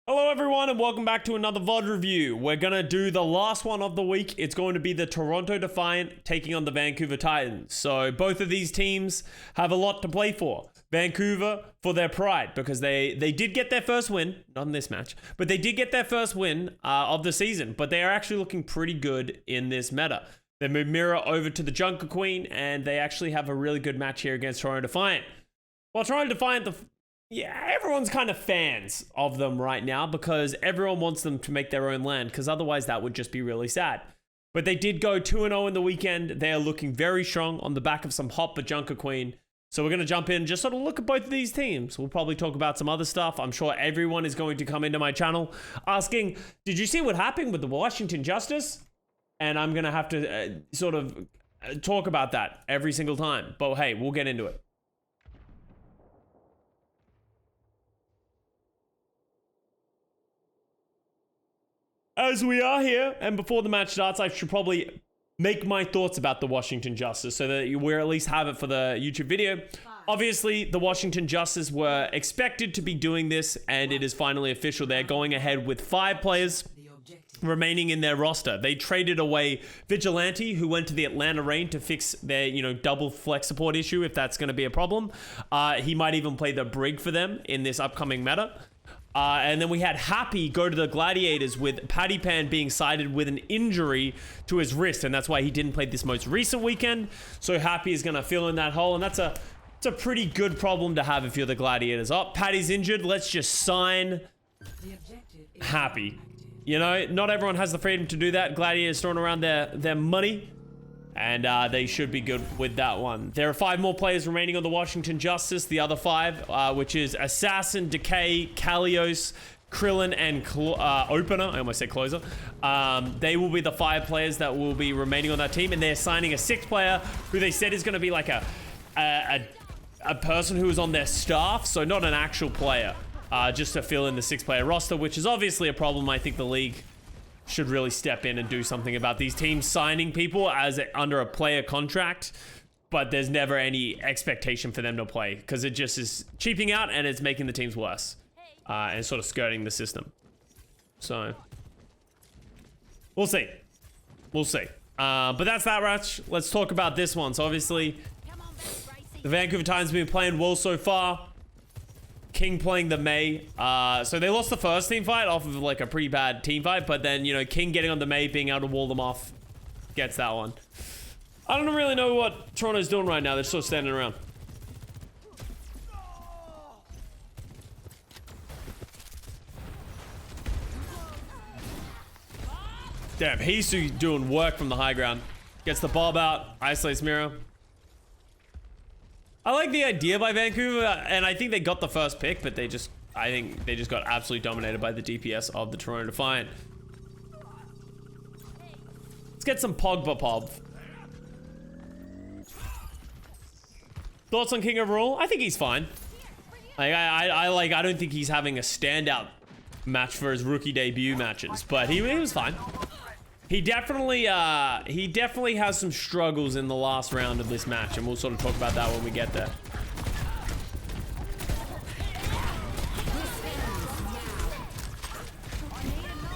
Hello everyone and welcome back to another VOD review. We're gonna do the last one of the week. It's going to be the Toronto Defiant taking on the Vancouver Titans. So both of these teams have a lot to play for. Vancouver for their pride because they did get their first win, not in this match, but they did get their first win of the season, but they are actually looking pretty good in this meta. They moved Mira over to the Junker Queen and they actually have a really good match here against Toronto Defiant. Well, Toronto Defiant, everyone's kind of fans of them right now because everyone wants them to make their own land because otherwise that would just be really sad. But they did go 2-0 in the weekend. They are looking very strong on the back of some hot Junker Queen. So we're going to jump in and just sort of look at both of these teams. We'll probably talk about some other stuff. I'm sure everyone is going to come into my channel asking, did you see what happened with the Washington Justice? And I'm going to have to sort of talk about that every single time. But hey, we'll get into it. As we are here, and before the match starts, I should probably make my thoughts about the Washington Justice so that we at least have it for the YouTube video. Obviously, the Washington Justice were expected to be doing this, and it is finally official. They're going ahead with 5 players remaining in their roster. They traded away Vigilante, who went to the Atlanta Reign to fix their, double flex support issue, if that's going to be a problem. He might even play the Brig for them in this upcoming meta. And then we had Happy go to the Gladiators with Paddy Pan being cited with an injury to his wrist, and that's why he didn't play this most recent weekend. So Happy is going to fill in that hole, and it's a pretty good problem to have if you're the Gladiators. Oh, Paddy's injured. Let's just sign Happy. Not everyone has the freedom to do that. Gladiators throwing around their money, and they should be good with that one. There are 5 more players remaining on the Washington Justice. The other 5, which is Assassin, Decay, Kalios, Krillin, and Opener. I almost said Closer. They will be the 5 players that will be remaining on that team, and they're signing a 6th player who they said is going to be like a person who is on their staff, so not an actual player, just to fill in the 6-player roster, which is obviously a problem. I think the league should really step in and do something about these teams signing people under a player contract, but there's never any expectation for them to play because it just is cheaping out and it's making the teams worse and sort of skirting the system. So we'll see. But that's that match. Let's talk about this one. So obviously the Vancouver Titans have been playing well so far. King playing the Mei. So they lost the first team fight off of like a pretty bad team fight, but then, King getting on the Mei, being able to wall them off, gets that one. I don't really know what Toronto's doing right now. They're still standing around. Damn, he's doing work from the high ground. Gets the bob out, isolates Mira. I like the idea by Vancouver, and I think they got the first pick, but I think they just got absolutely dominated by the DPS of the Toronto Defiant. Let's get some Pogba. Thoughts on King overall? I think he's fine. I don't think he's having a standout match for his rookie debut matches, but he was fine. He definitely has some struggles in the last round of this match, and we'll sort of talk about that when we get there.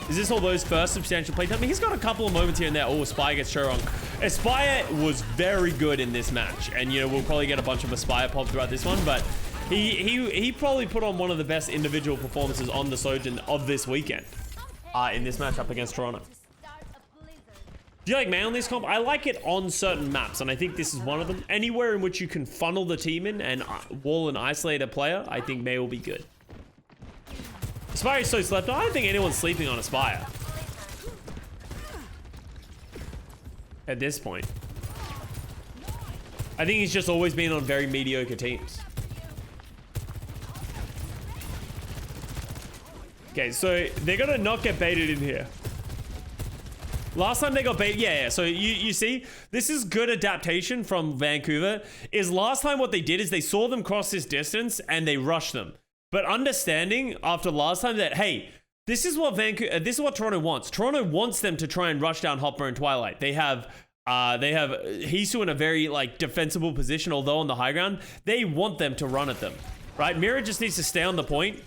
Is this all those first substantial playtime? I mean, he's got a couple of moments here and there. Oh, Aspire gets show wrong. Aspire was very good in this match, and we'll probably get a bunch of Aspire pop throughout this one, but he probably put on one of the best individual performances on the Sojourn of this weekend in this matchup against Toronto. Do you like Mei on this comp? I like it on certain maps, and I think this is one of them. Anywhere in which you can funnel the team in and wall and isolate a player, I think Mei will be good. Aspire is so slept on. I don't think anyone's sleeping on Aspire at this point. I think he's just always been on very mediocre teams. Okay, so they're gonna not get baited in here. Last time they got bait, yeah. So you see, this is good adaptation from Vancouver. Is last time what they did is they saw them cross this distance and they rushed them. But understanding after last time that, hey, this is what Toronto wants. Toronto wants them to try and rush down Hopper and Twilight. They have Hisu in a very defensible position, although on the high ground. They want them to run at them, right? Mira just needs to stay on the point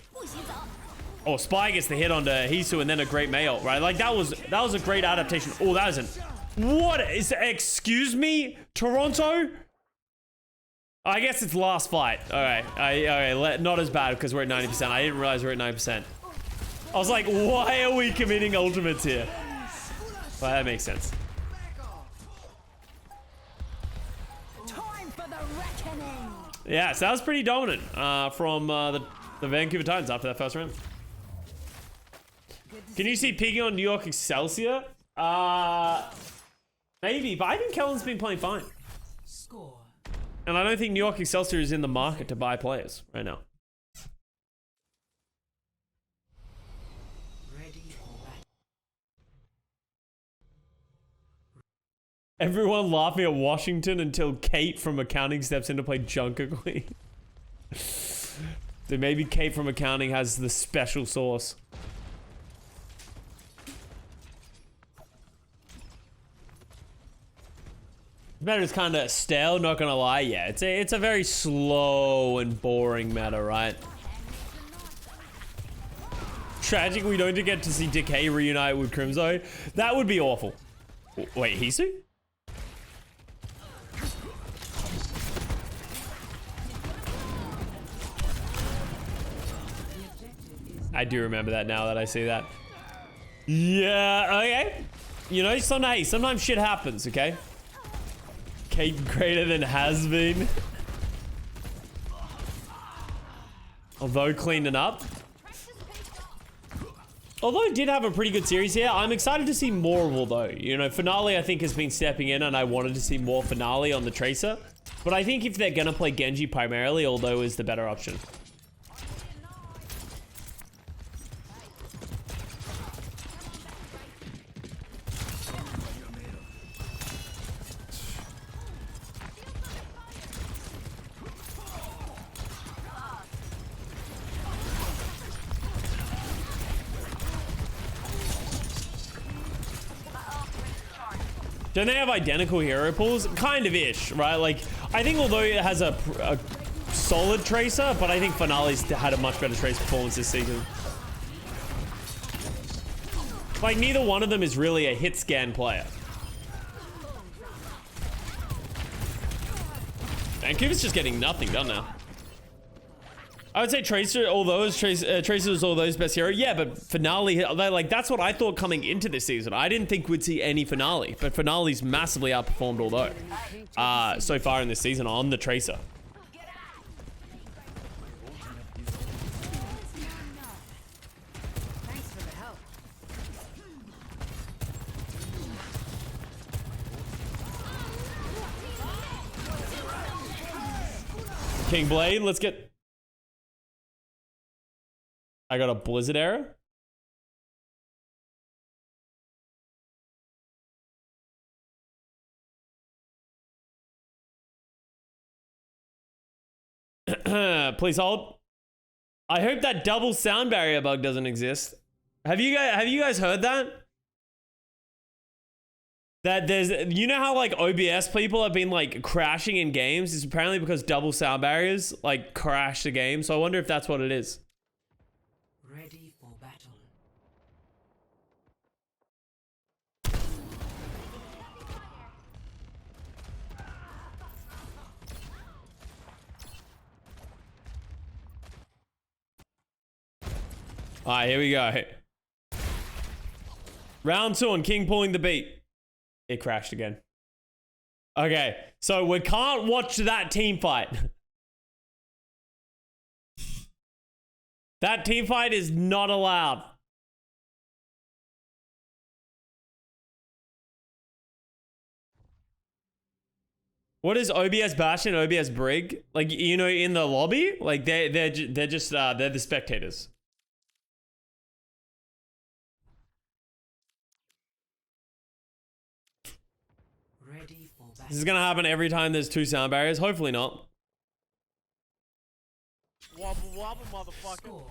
Oh, Spy gets the hit onto Hisu and then a great mail, right? Like that was a great adaptation. Oh, that isn't. What is, excuse me, Toronto? I guess it's last fight. All right, okay, not as bad because we're at 90%. I didn't realize we're at 9%. I was like, why are we committing ultimates here? Well, that makes sense. Time for the reckoning. Yeah, so that was pretty dominant from the Vancouver Titans after that first round. Can you see peaking on New York Excelsior? Maybe, but I think Kellen's been playing fine. Score. And I don't think New York Excelsior is in the market to buy players right now. Everyone laughing at Washington until Kate from accounting steps in to play Junker Queen. So maybe Kate from accounting has the special sauce. Meta is kind of stale, not gonna lie. Yeah, it's a very slow and boring meta, right? Tragic we don't get to see Decay reunite with Crimzo. That would be awful. Wait, Hisu? I do remember that now that I see that. Yeah, okay. You know, sometimes shit happens, okay? Kate greater than has been. Although cleaning up. Although it did have a pretty good series here, I'm excited to see more, although. You know, Finale I think has been stepping in and I wanted to see more Finale on the Tracer. But I think if they're gonna play Genji primarily, although is the better option. Don't they have identical hero pools? Kind of ish, right? Like, I think although it has a solid Tracer, but I think Finale's had a much better Tracer performance this season. Like, neither one of them is really a hit scan player. Vancouver's just getting nothing done now. I would say Tracer, Tracer's all those best hero. Yeah, but Finale, like that's what I thought coming into this season. I didn't think we'd see any Finale, but Finale's massively outperformed although so far in this season on the Tracer. King Blade, let's get... I got a Blizzard error. Please hold. I hope that double sound barrier bug doesn't exist. Have you guys heard that? That there's, you know how like OBS people have been like crashing in games? It's apparently because double sound barriers like crash the game. So I wonder if that's what it is. Ready for battle. All right, here we go. Round 2 and King pulling the beat. It crashed again. Okay, so we can't watch that team fight. That team fight is not allowed. What is OBS Bash and OBS Brig? Like, you know, in the lobby? Like, they're the spectators. This is gonna happen every time there's 2 sound barriers. Hopefully not. Wobble wobble, motherfucker.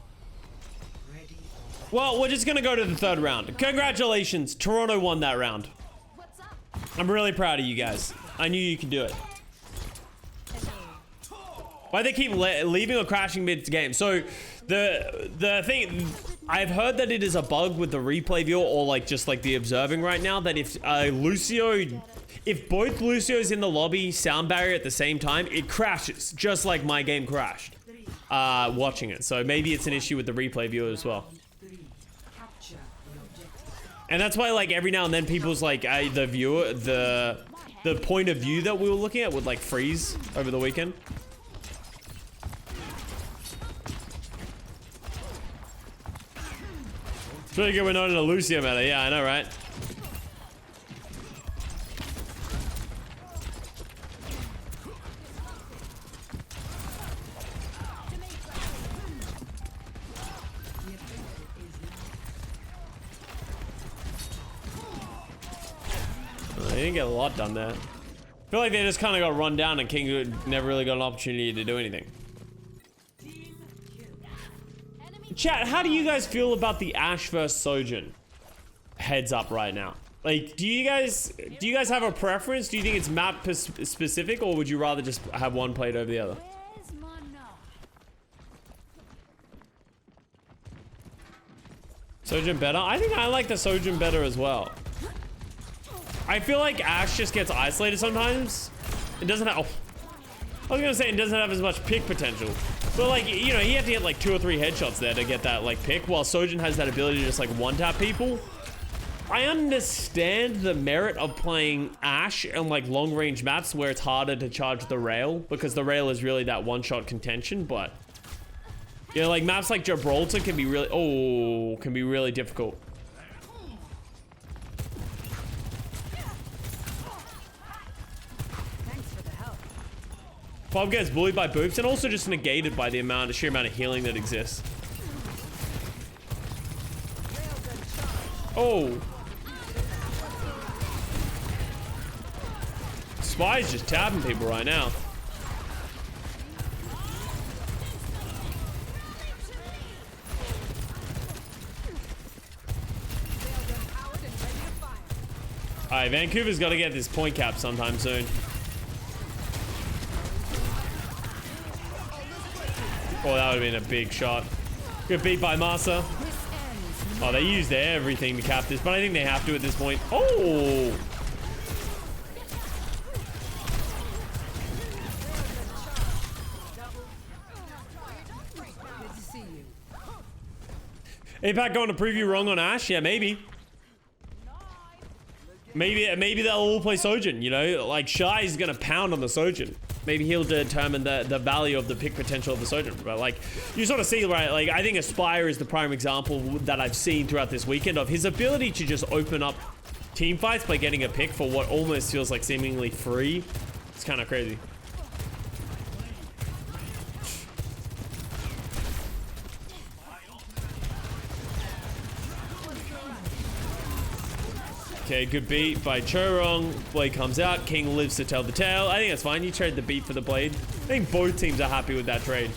Well, we're just gonna go to the 3rd round. Congratulations, Toronto won that round. I'm really proud of you guys. I knew you could do it. Why they keep leaving or crashing mid-game? So the thing, I've heard that it is a bug with the replay viewer or like just like the observing right now that if if both Lucio's in the lobby sound barrier at the same time, it crashes just like my game crashed watching it. So maybe it's an issue with the replay viewer as well. And that's why like every now and then people's like the viewer, the point of view that we were looking at would like freeze over the weekend. It's really good we're not in a Lucio meta. Yeah, I know, right? They didn't get a lot done there. I feel like they just kind of got run down and King never really got an opportunity to do anything. Chat, how do you guys feel about the Ashe versus Sojourn heads up right now? Like, do you guys have a preference? Do you think it's map specific, or would you rather just have one played over the other? Sojourn better? I think I like the Sojourn better as well. I feel like Ashe just gets isolated sometimes. It doesn't have... I was gonna say it doesn't have as much pick potential. But like, you know, you have to get like 2 or 3 headshots there to get that like pick, while Sojourn has that ability to just like one-tap people. I understand the merit of playing Ashe on like long-range maps where it's harder to charge the rail, because the rail is really that one-shot contention, but... You know, like maps like Gibraltar can be really difficult. Bob gets bullied by boobs and also just negated by the sheer amount of healing that exists. Oh. Spy's just tapping people right now. Alright, Vancouver's got to get this point cap sometime soon. Oh, that would have been a big shot. Good beat by Masa. Oh, they used everything to cap this, but I think they have to at this point. Oh! APAC going to preview wrong on Ashe? Yeah, maybe. Maybe they'll all play Sojourn, you know? Like, Shy is going to pound on the Sojourn. Maybe he'll determine the value of the pick potential of the Sojourn. But like, you sort of see, right? Like, I think Aspire is the prime example that I've seen throughout this weekend of his ability to just open up team fights by getting a pick for what almost feels like seemingly free. It's kind of crazy. Okay, good beat by Chorong. Blade comes out. King lives to tell the tale. I think that's fine. You trade the beat for the blade. I think both teams are happy with that trade.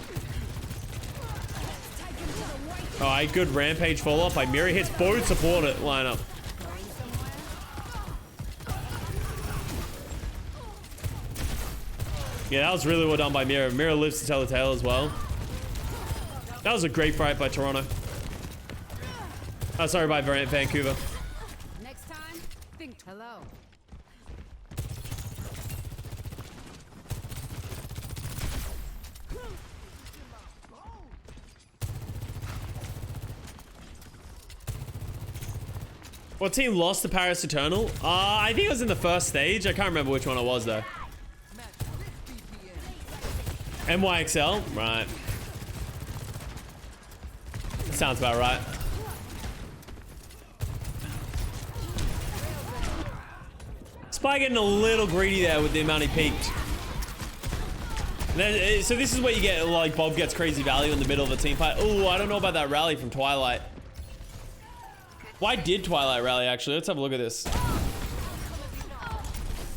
Alright, good rampage follow-up by Mira. Hits both support lineup. Yeah, that was really well done by Mira. Mira lives to tell the tale as well. That was a great fight by Toronto. Oh, sorry, by Vancouver. Hello. What team lost to Paris Eternal? I think it was in the first stage. I can't remember which one it was though. MYXL? Right. Sounds about right. Spy getting a little greedy there with the amount he peaked. So this is where you get, like, Bob gets crazy value in the middle of a team fight. Oh, I don't know about that rally from Twilight. Why did Twilight rally, actually? Let's have a look at this.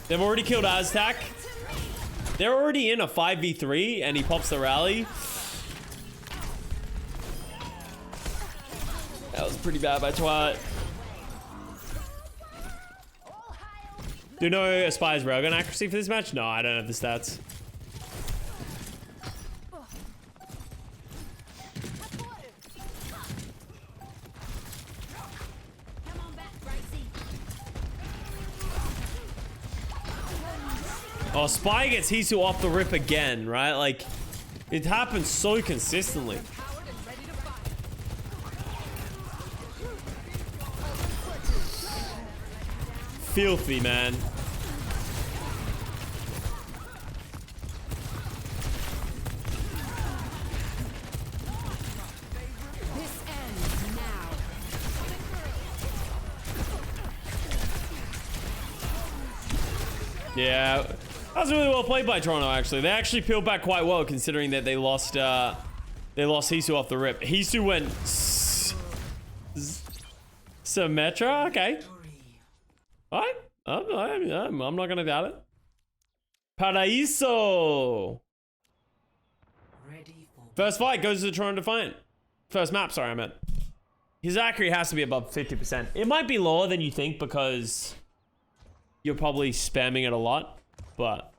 They've already killed Aztac. They're already in a 5v3, and he pops the rally. That was pretty bad by Twilight. Do you know Aspire's railgun accuracy for this match? No, I don't have the stats. Oh, Spy gets Hisu off the rip again, right? Like, it happens so consistently. Filthy, man. This ends now. Yeah, that was really well played by Toronto, actually. They actually peeled back quite well, considering that they lost Hisu off the rip. Hisu went Symmetra? Okay. All right. I'm not gonna doubt it. Paraíso. Ready for First fight goes to the Toronto Defiant. First map, sorry, I meant. His accuracy has to be above 50%. It might be lower than you think because you're probably spamming it a lot, but...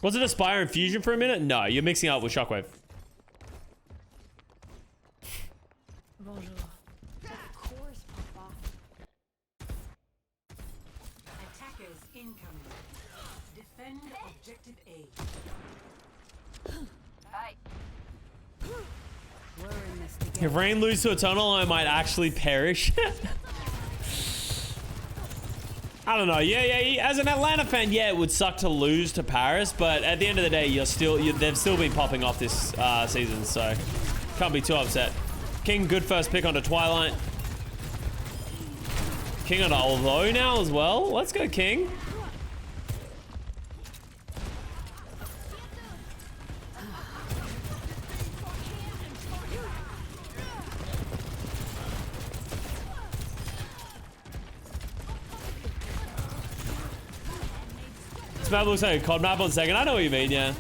Was it Aspire and Fusion for a minute? No, you're mixing up with Shockwave. Bonjour. Of course, Papa. Attackers incoming. Defend objective A. We're in this together. If Rain loses to a tunnel, I might actually perish. I don't know. Yeah. As an Atlanta fan, yeah, it would suck to lose to Paris, but at the end of the day, they've still been popping off this season, so can't be too upset. King, good first pick onto Twilight. King on Although now as well. Let's go, King. This map looks like a COD map on second. I know what you mean, yeah.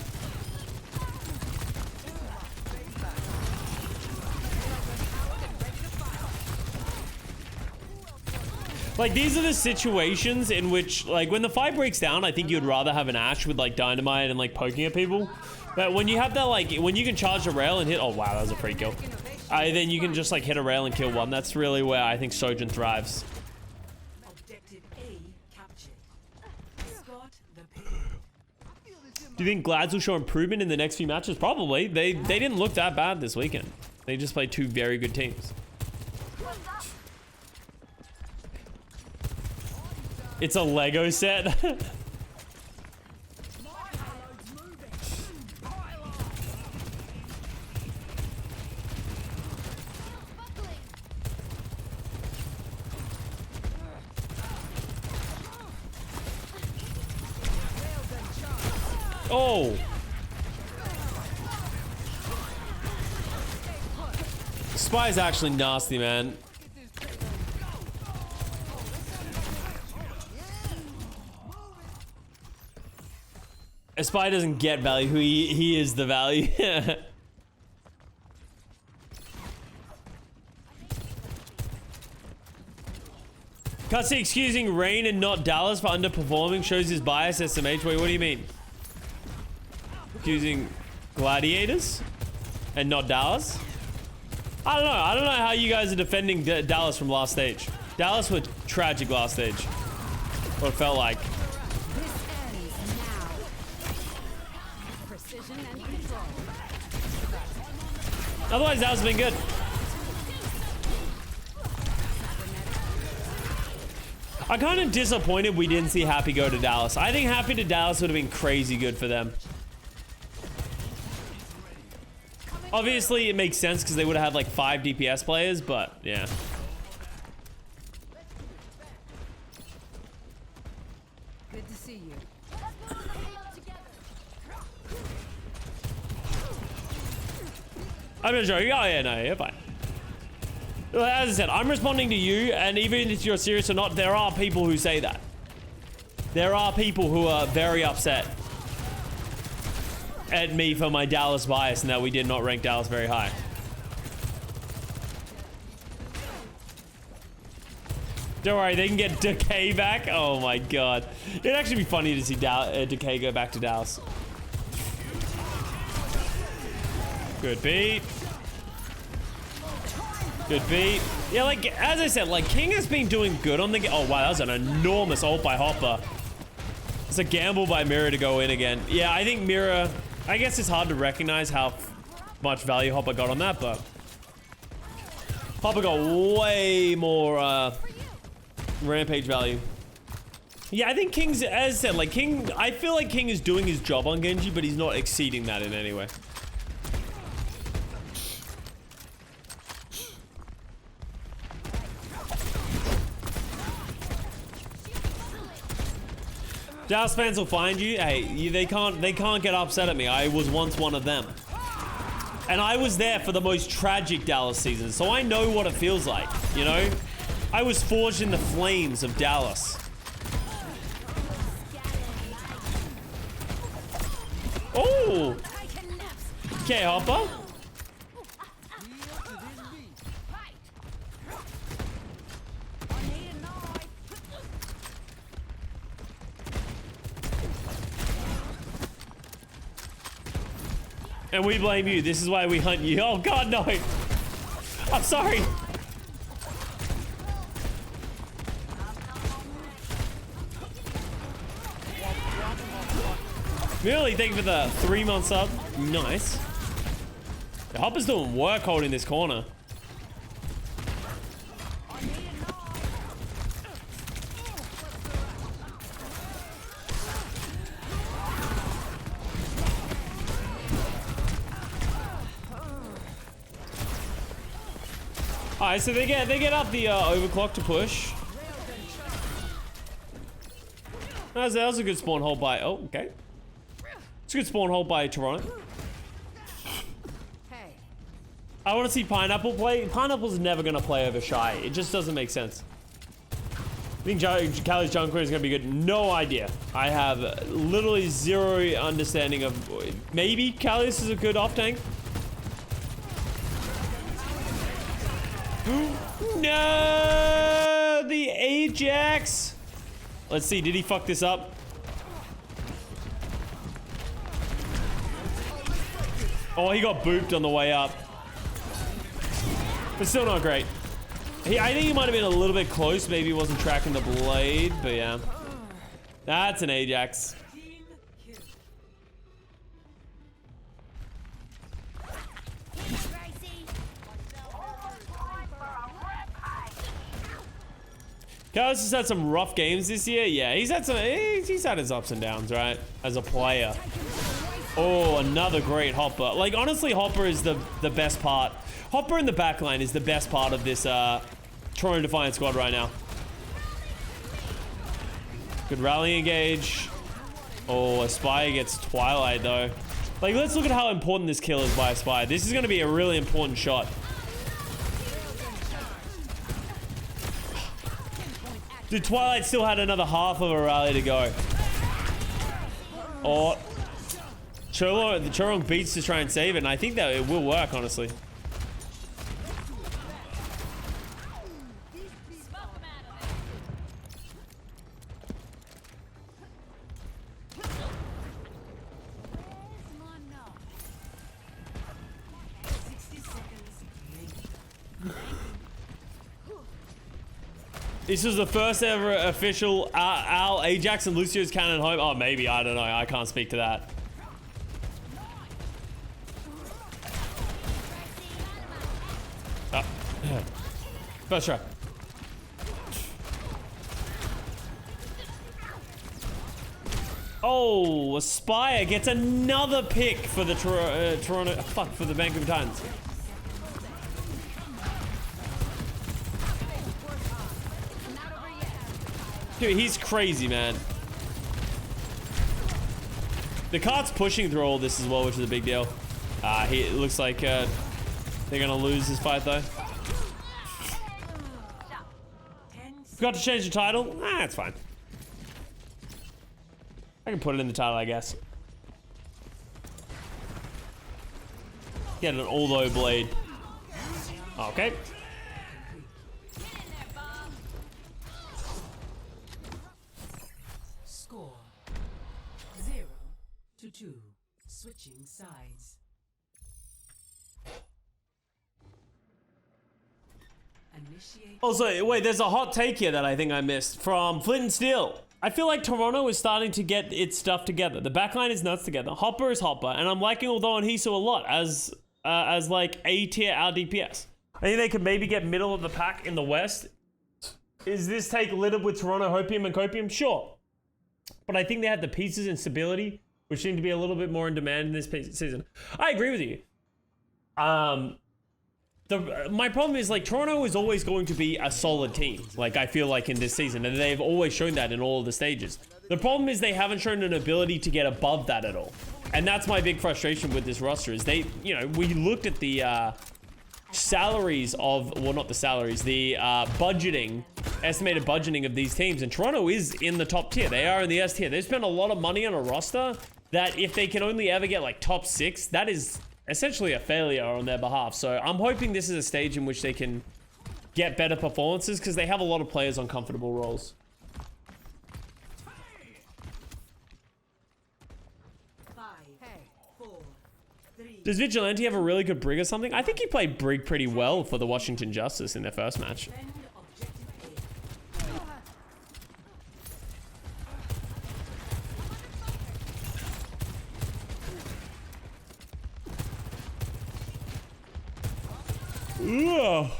Like, these are the situations in which, like, when the fight breaks down, I think you'd rather have an Ashe with, like, dynamite and, like, poking at people. But when you have that, like, when you can charge a rail and hit... Oh, wow, that was a free kill. Then you can just, like, hit a rail and kill one. That's really where I think Sojourn thrives. Objective A captured. Escort the payload. Do you think Glads will show improvement in the next few matches? Probably. They didn't look that bad this weekend. They just played two very good teams. It's a Lego set. Oh. Spy's actually nasty, man. A Spy doesn't get value. He is the value. Custa excusing Rain and not Dallas for underperforming shows his bias. SMH. Wait, what do you mean? Excusing Gladiators and not Dallas? I don't know. I don't know how you guys are defending Dallas from last stage. Dallas were tragic last stage. What it felt like. Otherwise, Dallas has been good. I'm kind of disappointed we didn't see Happy go to Dallas. I think Happy to Dallas would have been crazy good for them. Obviously, it makes sense because they would have had like 5 DPS players, but yeah. Good to see you. I'm not joking. Oh yeah, no, you're fine. As I said, I'm responding to you, and even if you're serious or not, there are people who say that. There are people who are very upset at me for my Dallas bias and that we did not rank Dallas very high. Don't worry, they can get Decay back. Oh my god. It'd actually be funny to see Decay go back to Dallas. Good beat. Good beat. Yeah, like, as I said, like, King has been doing good on the game. Oh, wow, that was an enormous ult by Hopper. It's a gamble by Mira to go in again. Yeah, I think Mira... I guess it's hard to recognize how much value Hopper got on that, but... Hopper got way more rampage value. Yeah, I think King's, as I said, like King... I feel like King is doing his job on Genji, but he's not exceeding that in any way. Dallas fans will find you. Hey, they can't get upset at me. I was once one of them. And I was there for the most tragic Dallas season, so I know what it feels like, you know? I was forged in the flames of Dallas. Oh! Okay, Hopper. And we blame you. This is why we hunt you. Oh, God, no. I'm sorry. Really, thank you for the 3-month sub. Nice. The Hopper's doing work holding this corner. Alright, so they get up the overclock to push. That was a good spawn hold by... Oh, okay. It's a good spawn hold by Toronto. Hey. I want to see Pineapple play. Pineapple's never going to play over Shy. It just doesn't make sense. I think Callie's jungler is going to be good. No idea. I have literally zero understanding of... Maybe Callius is a good off-tank. No, the Ajax. Let's see, did he fuck this up? Oh, he got booped on the way up. But still not great. I think he might have been a little bit close. Maybe he wasn't tracking the blade, but yeah. That's an Ajax. Callis has had some rough games this year. Yeah, he's had his ups and downs, right? As a player. Oh, another great Hopper. Like, honestly, Hopper is the best part. Hopper in the backline is the best part of this Toronto Defiant squad right now. Good rally engage. Oh, Aspire gets Twilight, though. Like, let's look at how important this kill is by Aspire. This is going to be a really important shot. Dude, Twilight still had another half of a rally to go. Oh, the Chorong beats to try and save it, and I think that it will work, honestly. This was the first ever official Al, Ajax, and Lucio's cannon home. Oh, maybe. I don't know. I can't speak to that. Oh. First try. Oh, Aspire gets another pick for the Toronto... fuck, for the Vancouver Titans. Dude, he's crazy, man. The cart's pushing through all this as well, which is a big deal. It looks like they're gonna lose this fight, though. Forgot to change the title? That's fine. I can put it in the title, I guess. Get an all-though blade. Okay. Score 0-2. Switching sides. Initiate. Also, wait, there's a hot take here that I think I missed from Flint and Steel. I feel like Toronto is starting to get its stuff together. The backline is nuts together. Hopper is Hopper, and I'm liking Although and Hisu a lot as like A tier out DPS. I think they could maybe get middle of the pack in the West. Is this take littered with Toronto, Hopium, and Copium? Sure. But I think they have the pieces and stability, which seem to be a little bit more in demand in this season. I agree with you. My problem is, like, Toronto is always going to be a solid team. Like, I feel like in this season, and they've always shown that in all of the stages. The problem is they haven't shown an ability to get above that at all. And that's my big frustration with this roster is they, you know, we looked at the salaries of, well, not the salaries, the estimated budgeting of these teams, and Toronto is in the top tier. They are in the S tier. They spent a lot of money on a roster that if they can only ever get like top 6, that is essentially a failure on their behalf. So I'm hoping this is a stage in which they can get better performances because they have a lot of players on comfortable roles. 5, 4, 3. Does Vigilante have a really good Brig or something? I think he played Brig pretty well for the Washington Justice in their first match. Defend objective Ugh.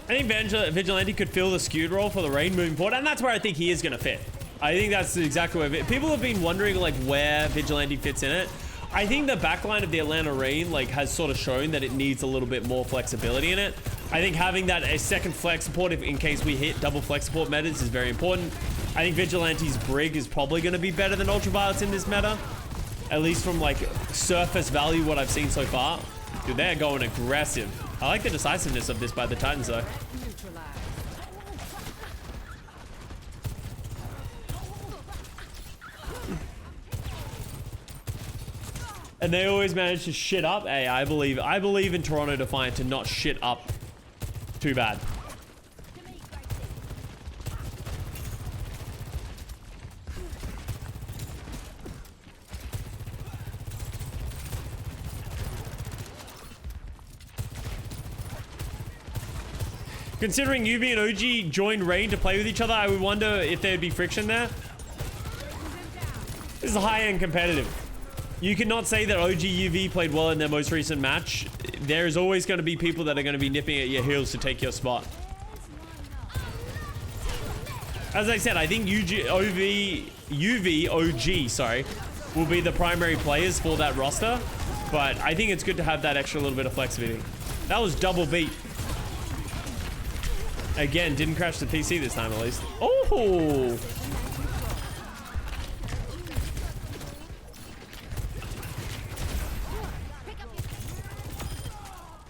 I think Vigilante could fill the skewed role for the Rain moving forward, and that's where I think he is going to fit. I think that's exactly where people have been wondering like where Vigilante fits in it. I think the backline of the Atlanta Rain like has sort of shown that it needs a little bit more flexibility in it. I think having that a second flex support in case we hit double flex support metas is very important. I think Vigilante's Brig is probably going to be better than Ultraviolet's in this meta, at least from like surface value what I've seen so far. Dude, they're going aggressive. I like the decisiveness of this by the Titans though. neutralized. And they always manage to shit up. Hey, I believe in Toronto Defiant to not shit up too bad. Considering UV and OG joined Rain to play with each other, I would wonder if there'd be friction there. This is high-end competitive. You cannot say that OG UV played well in their most recent match. There is always going to be people that are going to be nipping at your heels to take your spot. As I said, I think UV, OG, sorry, will be the primary players for that roster. But I think it's good to have that extra little bit of flexibility. That was double beat. Again, didn't crash the PC this time at least. Oh!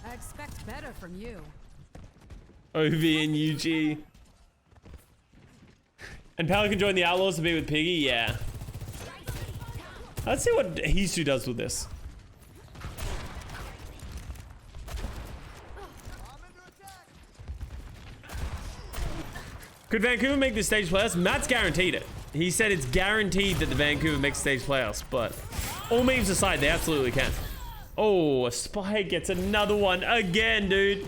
I expect better from you. OV and UG. And Pelican joined the Outlaws to be with Piggy? Yeah. Let's see what Hisu does with this. Could Vancouver make the stage playoffs? Matt's guaranteed it. He said it's guaranteed that the Vancouver makes stage playoffs, but all memes aside, they absolutely can. Oh, a Spy gets another one again, dude.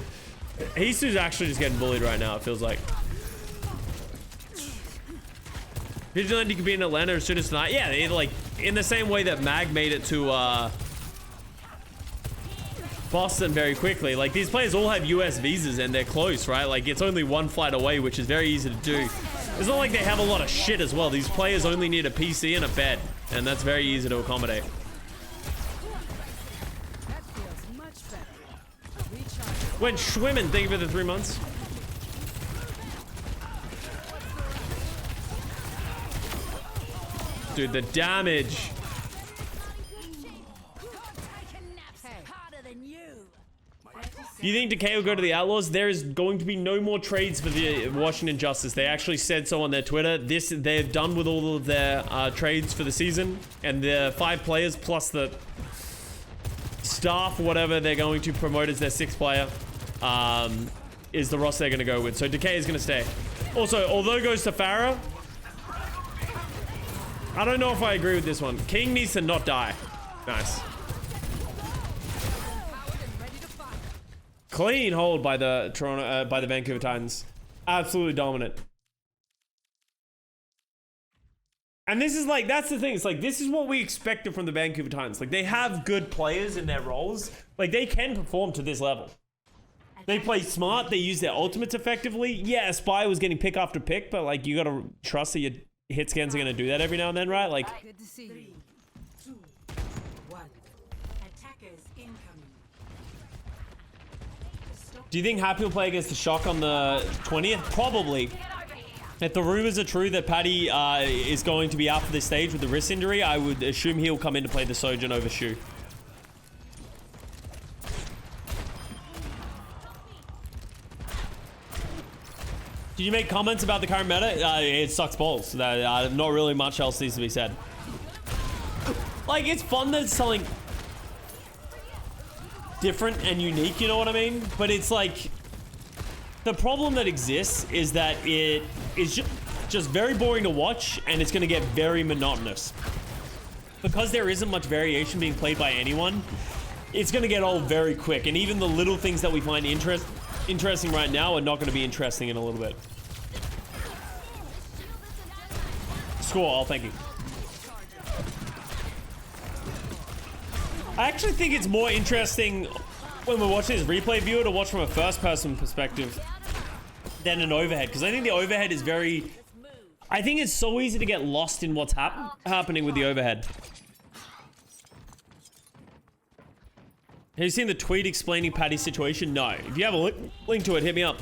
Hisu's actually just getting bullied right now, it feels like. Vigilante could be in Atlanta as soon as tonight. Yeah, they, like, in the same way that Mag made it to Boston very quickly. Like, these players all have US visas and they're close, right? Like, it's only one flight away, which is very easy to do. It's not like they have a lot of shit as well. These players only need a PC and a bed, and that's very easy to accommodate. That feels much better. Recharge. Went swimming, thank you for the 3 months. Dude, the damage. Do you think Decay will go to the Outlaws? There is going to be no more trades for the Washington Justice. They actually said so on their Twitter. They're done with all of their trades for the season. And the 5 players plus the staff, whatever they're going to promote as their 6th player, is the roster they're going to go with. So Decay is going to stay. Also, although goes to Farah, I don't know if I agree with this one. King needs to not die. Nice. Clean hold by the Toronto, by the Vancouver Titans. Absolutely dominant. And this is like, that's the thing. It's like, this is what we expected from the Vancouver Titans. Like, they have good players in their roles. Like, they can perform to this level. They play smart. They use their ultimates effectively. Yeah, Spy was getting pick after pick, but like, you gotta trust that your hit scans are gonna do that every now and then, right? Like, Good to see you. 3, 2, 1. Attackers incoming. do you think Happy will play against the Shock on the 20th? Probably. If the rumors are true that Paddy is going to be out for this stage with the wrist injury, I would assume he'll come in to play the Sojourn over Shu. Did you make comments about the current meta? It sucks balls. Not really much else needs to be said. Like, it's fun that it's something different and unique, you know what I mean? But it's like, the problem that exists is that it is just very boring to watch, and it's going to get very monotonous. Because there isn't much variation being played by anyone, it's going to get old very quick, and even the little things that we find interesting right now are not going to be interesting in a little bit. Score, oh, thank you. I actually think it's more interesting when we're watching this replay viewer to watch from a first-person perspective than an overhead, because I think the overhead is very... I think it's so easy to get lost in what's happening with the overhead. Have you seen the tweet explaining Paddy's situation? No. If you have a link to it, hit me up.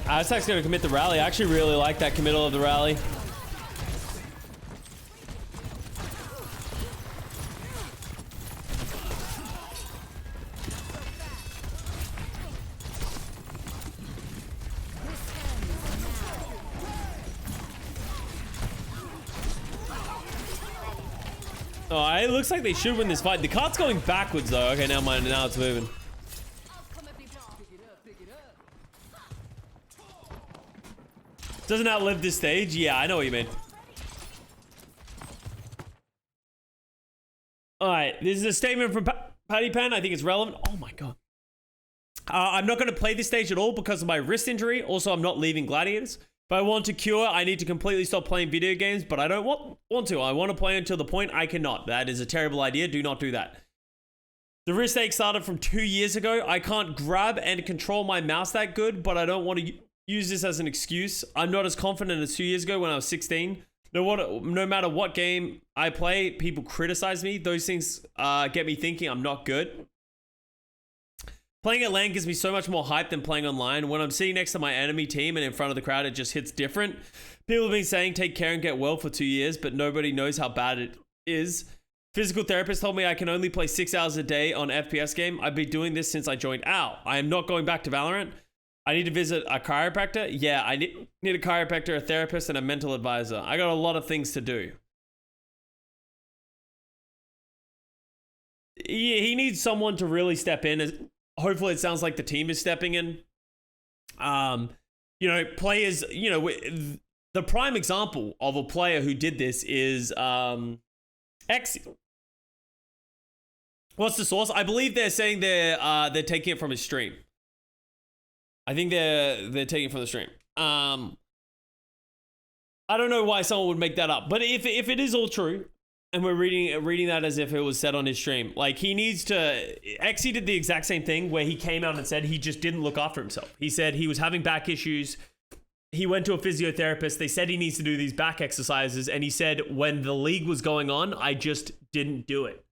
Aztec's going to commit the rally. I actually really like that committal of the rally. Oh, it looks like they should win this fight. The cart's going backwards though. Okay, now mind. Now it's moving. Doesn't outlive this stage? Yeah, I know what you mean. Alright, this is a statement from Paddy Pan. I think it's relevant. Oh my god. I'm not going to play this stage at all because of my wrist injury. Also, I'm not leaving Gladiators. If I want to cure, I need to completely stop playing video games, but I don't want to. I want to play until the point I cannot. That is a terrible idea. Do not do that. The wrist ache started from 2 years ago. I can't grab and control my mouse that good, but I don't want to use this as an excuse. I'm not as confident as 2 years ago when I was 16. No matter what game I play, people criticize me. Those things get me thinking I'm not good. Playing at LAN gives me so much more hype than playing online. When I'm sitting next to my enemy team and in front of the crowd, it just hits different. People have been saying take care and get well for 2 years, but nobody knows how bad it is. Physical therapist told me I can only play 6 hours a day on FPS game. I've been doing this since I joined OW. I am not going back to Valorant. I need to visit a chiropractor. Yeah, I need a chiropractor, a therapist, and a mental advisor. I got a lot of things to do. Yeah, he needs someone to really step in. Hopefully it sounds like the team is stepping in. You know, players, you know, the prime example of a player who did this is X. What's the source? I believe they're saying they're taking it from his stream. I think they're taking it from the stream. I don't know why someone would make that up, but if it is all true, and we're reading that as if it was said on his stream, like he needs to. Xe did the exact same thing where he came out and said he just didn't look after himself. He said he was having back issues. He went to a physiotherapist. They said he needs to do these back exercises, and he said when the league was going on, I just didn't do it.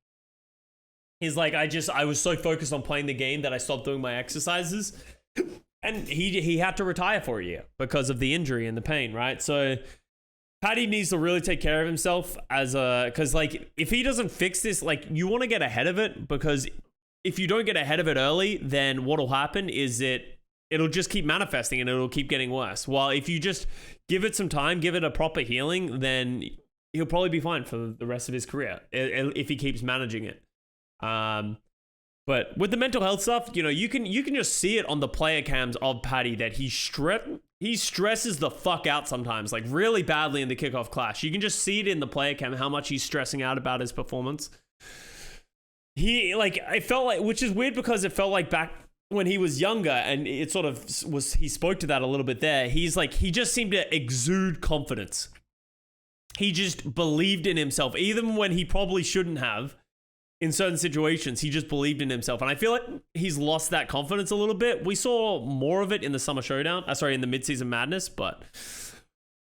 He's like, I was so focused on playing the game that I stopped doing my exercises. And he had to retire for a year because of the injury and the pain, right? So Paddy needs to really take care of himself because like if he doesn't fix this, like you want to get ahead of it, because if you don't get ahead of it early, then what'll happen is it'll just keep manifesting and it'll keep getting worse. While if you just give it some time, give it a proper healing, then he'll probably be fine for the rest of his career if he keeps managing it. But with the mental health stuff, you know, you can just see it on the player cams of Paddy that he stresses the fuck out sometimes, like really badly in the kickoff clash. You can just see it in the player cam how much he's stressing out about his performance. It felt like, which is weird because it felt like back when he was younger, and it sort of was, he spoke to that a little bit there. He's like, he just seemed to exude confidence. He just believed in himself, even when he probably shouldn't have. In certain situations, he just believed in himself. And I feel like he's lost that confidence a little bit. We saw more of it in the Summer Showdown. In the Mid-Season Madness. But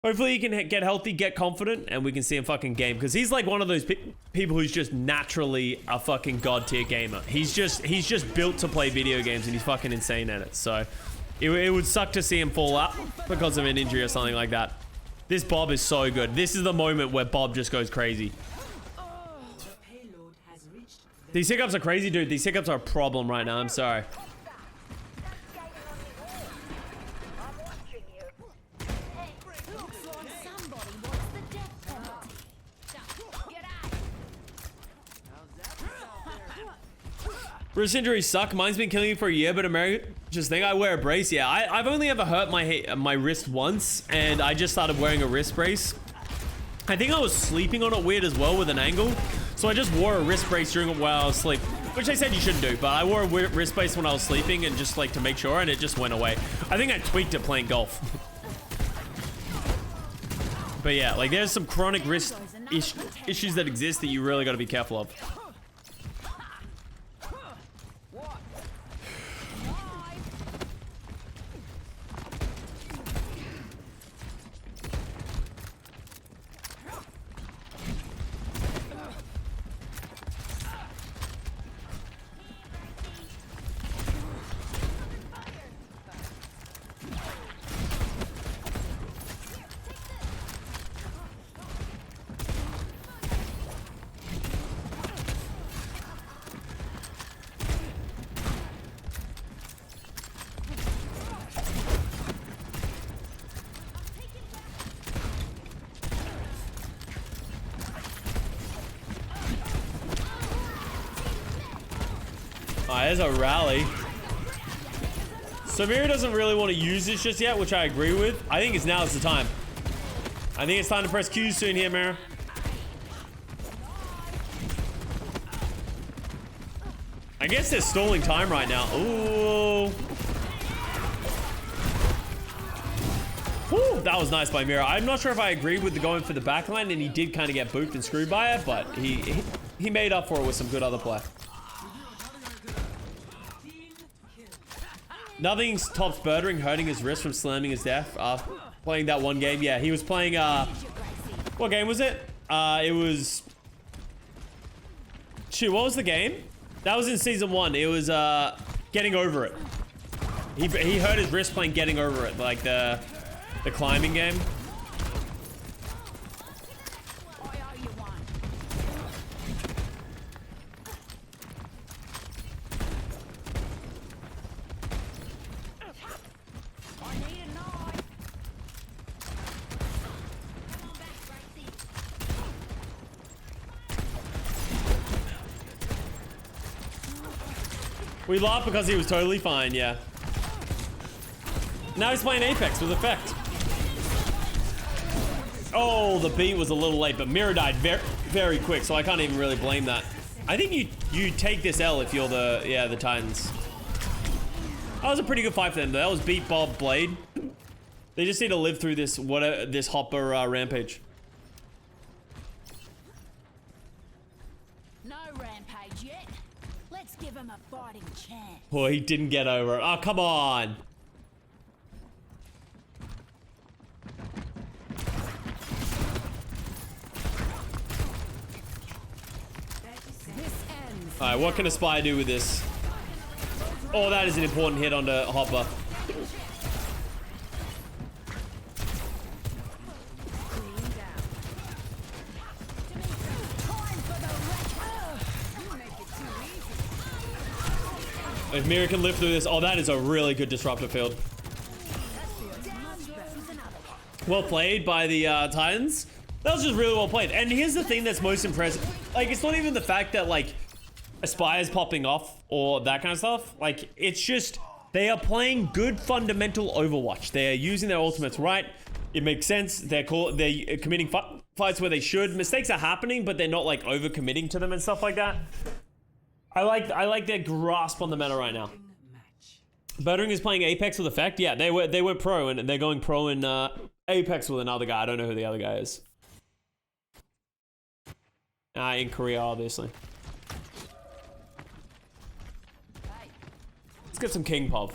hopefully he can get healthy, get confident, and we can see him fucking game. Because he's like one of those people who's just naturally a fucking god tier gamer. He's just built to play video games, and he's fucking insane at it. So it would suck to see him fall out because of an injury or something like that. This Bob is so good. This is the moment where Bob just goes crazy. These hiccups are crazy, dude. These hiccups are a problem right now. I'm sorry. Wrist injuries suck. Mine's been killing me for a year, but America just think I wear a brace. Yeah, I've only ever hurt my wrist once, and I just started wearing a wrist brace. I think I was sleeping on it weird as well with an angle. So I just wore a wrist brace during it while I was asleep, which they said you shouldn't do, but I wore a wrist brace when I was sleeping and just like to make sure, and it just went away. I think I tweaked it playing golf. But yeah, like there's some chronic wrist issues that exist that you really got to be careful of. There's a rally. Samira doesn't really want to use this just yet, which I agree with. I think now's the time. I think it's time to press Q soon here, Mira. I guess they're stalling time right now. Ooh. Whew, that was nice by Mira. I'm not sure if I agree with the going for the backline, and he did kind of get booped and screwed by it, but he made up for it with some good other play. Nothing tops Birdering hurting his wrist from slamming his death after playing that one game. Yeah, he was playing, what game was it? It was... Shoot, what was the game? That was in Season 1. It was, Getting Over It. He hurt his wrist playing Getting Over It, like the climbing game. We laughed because he was totally fine, yeah. Now he's playing Apex with effect. Oh, the beat was a little late, but Mira died very, very quick, so I can't even really blame that. I think you take this L if you're the Titans. That was a pretty good fight for them. That was beat Bob Blade. They just need to live through this this Hopper rampage. No rampage yet. Let's give him a fighting chance. Oh, he didn't get over it. Oh, come on. Alright, what can a spy do with this? Oh, that is an important hit onto Hopper. If Mira can live through this, oh, that is a really good disruptor field. Well played by the Titans. That was just really well played. And here's the thing that's most impressive. Like, it's not even the fact that, like, Aspire's popping off or that kind of stuff. Like, it's just they are playing good fundamental Overwatch. They are using their ultimates right. It makes sense. They're committing fights where they should. Mistakes are happening, but they're not, like, over-committing to them and stuff like that. I like their grasp on the meta right now. Buttering is playing Apex with effect. Yeah, they were pro, and they're going pro in Apex with another guy. I don't know who the other guy is. In Korea, obviously. Let's get some King Pov.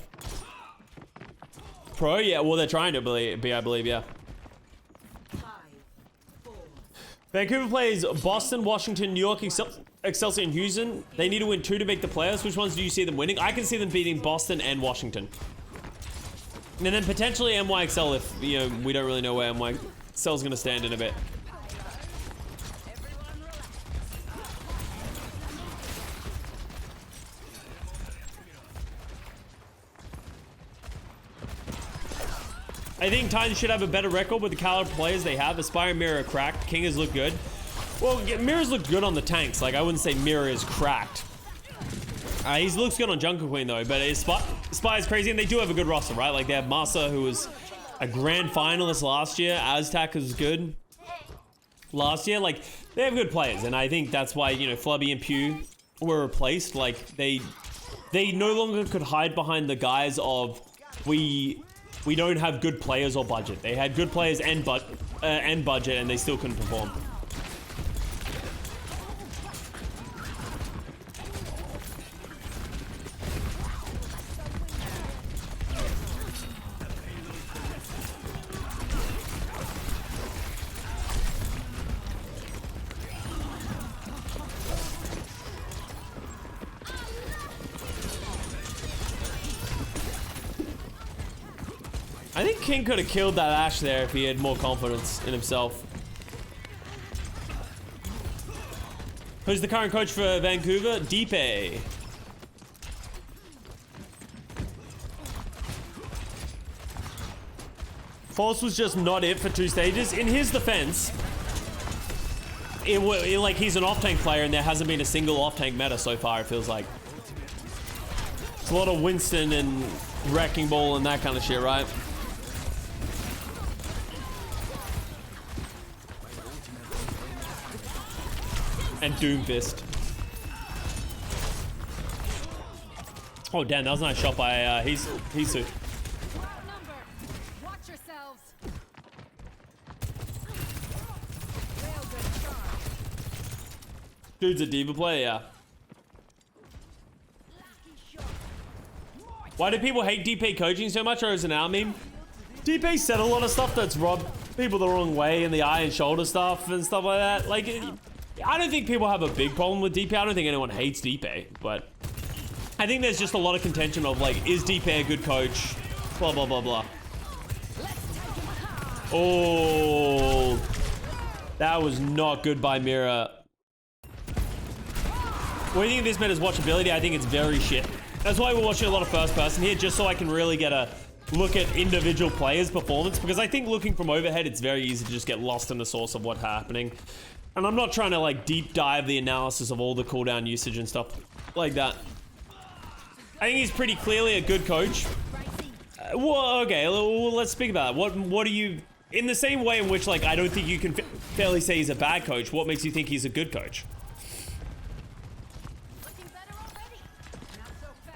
Pro? Yeah, well, they're trying to be, I believe, yeah. 5, 4. Vancouver plays Boston, Washington, New York, Excelsior, and Houston. They need to win 2 to make the playoffs. Which ones do you see them winning? I can see them beating Boston and Washington. And then potentially NYXL if, you know, we don't really know where NYXL's going to stand in a bit. I think Titans should have a better record with the caliber players they have. Aspire and Mirror are cracked. King has looked good. Well, Mirror's looked good on the tanks. Like, I wouldn't say Mirror is cracked. He looks good on Jungle Queen, though. But Spy is crazy, and they do have a good roster, right? Like, they have Masa, who was a grand finalist last year. Aztac was good last year. Like, they have good players, and I think that's why, you know, Flubby and Pew were replaced. Like, they no longer could hide behind the guise of, we don't have good players or budget. They had good players and budget, and they still couldn't perform. I think King could have killed that Ashe there if he had more confidence in himself. Who's the current coach for Vancouver? Deep. Force was just not it for 2 stages. In his defense, like, he's an off-tank player and there hasn't been a single off-tank meta so far, it feels like. It's a lot of Winston and Wrecking Ball and that kind of shit, right? And Doomfist. Oh damn, that was a nice shot by Hisu. Watch yourselves. Dude's a diva player, yeah. Why do people hate DP coaching so much, or is it our meme? DP said a lot of stuff that's rubbed people the wrong way in the eye and shoulder stuff and stuff like that. Like, I don't think people have a big problem with DP. I don't think anyone hates DP, but I think there's just a lot of contention of, like, is DP a good coach? Blah, blah, blah, blah. Oh, that was not good by Mira. What do you think of this meta's watchability? I think it's very shit. That's why we're watching a lot of first person here, just so I can really get a look at individual players' performance, because I think looking from overhead, it's very easy to just get lost in the source of what's happening. And I'm not trying to, like, deep dive the analysis of all the cooldown usage and stuff like that. I think he's pretty clearly a good coach. Well, okay, well, let's speak about it. What do you... In the same way in which, like, I don't think you can fairly say he's a bad coach, what makes you think he's a good coach?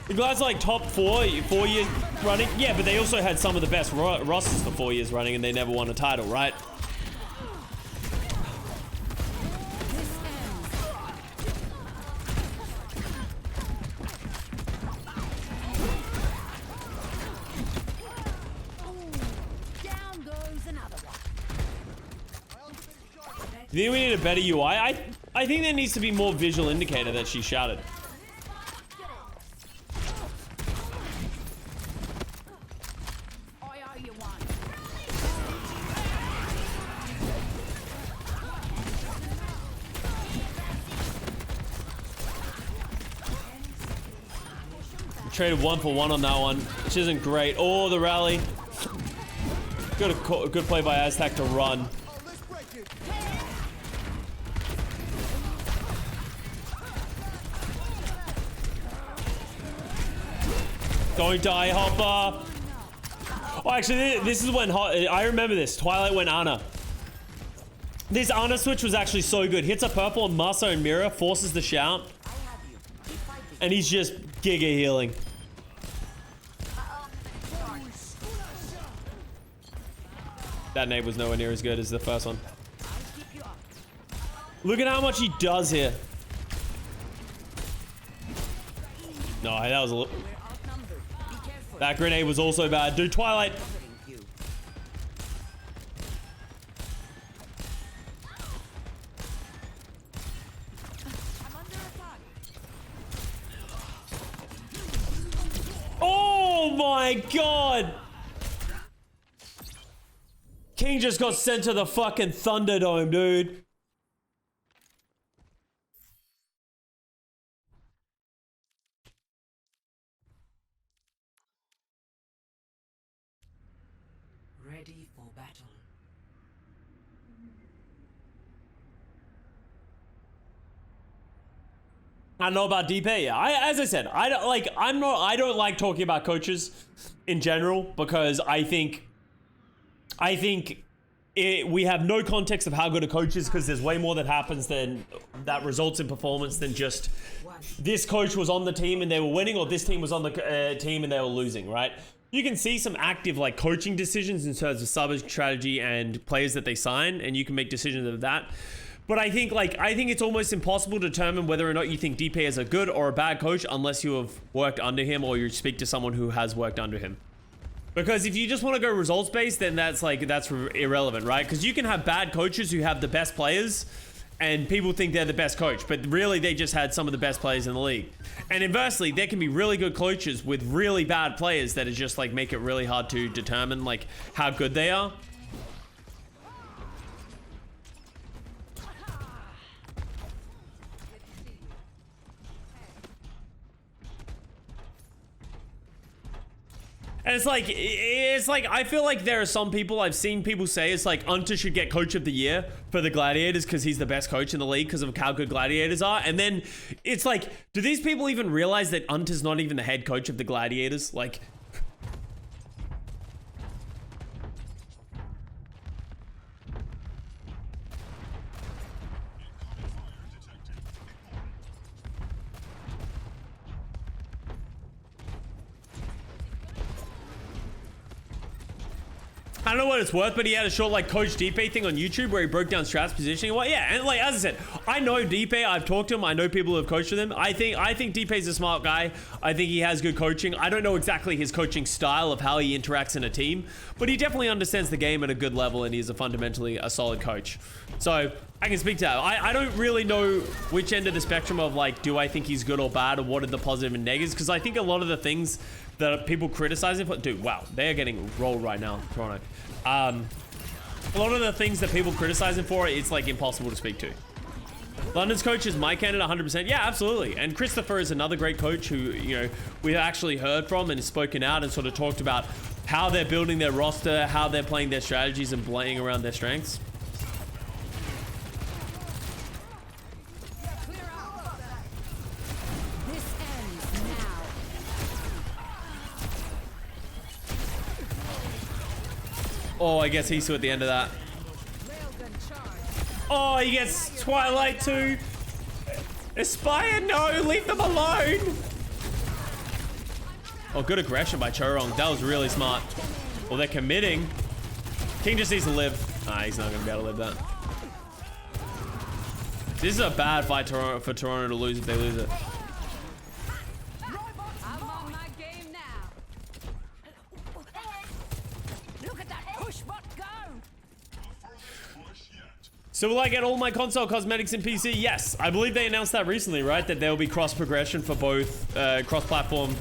The guys are, like, top 4 years running. Yeah, but they also had some of the best rosters for 4 years running, and they never won a title, right? Do you think we need a better UI? I think there needs to be more visual indicator that she shouted. Traded 1 for 1 on that one, which isn't great. Oh, the rally. Good play by Aztac to run. Don't die, Hopper. Oh, actually, this is when I remember this. Twilight went Ana. This Ana switch was actually so good. Hits a purple on Marso and Mira, forces the shout. And he's just giga healing. That nade was nowhere near as good as the first one. Look at how much he does here. No, that was a little... That grenade was also bad. Dude, Twilight. Oh my god. King just got sent to the fucking Thunderdome, dude. Ready for battle. I don't know about DP. Yeah, as I said, I don't like talking about coaches in general because I think we have no context of how good a coach is because there's way more that happens than that results in performance than just this coach was on the team and they were winning or this team was on the team and they were losing, right? You can see some active like coaching decisions in terms of sub strategy and players that they sign, and you can make decisions of that. But I think it's almost impossible to determine whether or not you think DP is a good or a bad coach unless you have worked under him or you speak to someone who has worked under him. Because if you just want to go results based, then that's irrelevant, right? Because you can have bad coaches who have the best players and people think they're the best coach, but really they just had some of the best players in the league. And inversely, there can be really good coaches with really bad players that are just like make it really hard to determine like how good they are. And it's like, I feel like there are some people, I've seen people say it's like Unter should get coach of the year for the Gladiators because he's the best coach in the league because of how good Gladiators are. And then it's like, do these people even realize that Unter's not even the head coach of the Gladiators? Like... I don't know what it's worth, but he had a short like Coach DP thing on YouTube where he broke down Strat's positioning. Well, yeah, and like as I said, I know DP. I've talked to him. I know people who have coached with him. I think DP's a smart guy. I think he has good coaching. I don't know exactly his coaching style of how he interacts in a team, but he definitely understands the game at a good level, and he's fundamentally a solid coach. So I can speak to that. I don't really know which end of the spectrum of like, do I think he's good or bad, or what are the positive and negatives? Because I think a lot of the things that people criticize him for, dude, wow, they are getting rolled right now, Toronto. A lot of the things that people criticize him for, it's like impossible to speak to. London's coach is my candidate 100%. Yeah, absolutely. And Christopher is another great coach who, you know, we've actually heard from and has spoken out and sort of talked about how they're building their roster, how they're playing their strategies and playing around their strengths. Oh, I guess he's at the end of that. Oh, he gets Twilight too. Aspire, no, leave them alone. Oh, good aggression by Chorong. That was really smart. Well, they're committing. King just needs to live. Ah, he's not going to be able to live that. This is a bad fight for Toronto to lose if they lose it. So will I get all my console cosmetics in PC? Yes. I believe they announced that recently, right? That there will be cross-progression for both, cross-platform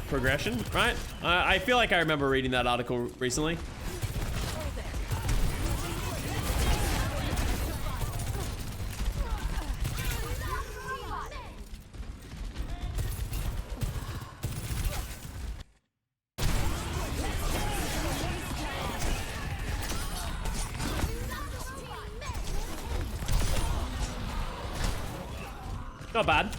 progression, right? I feel like I remember reading that article recently. Not bad.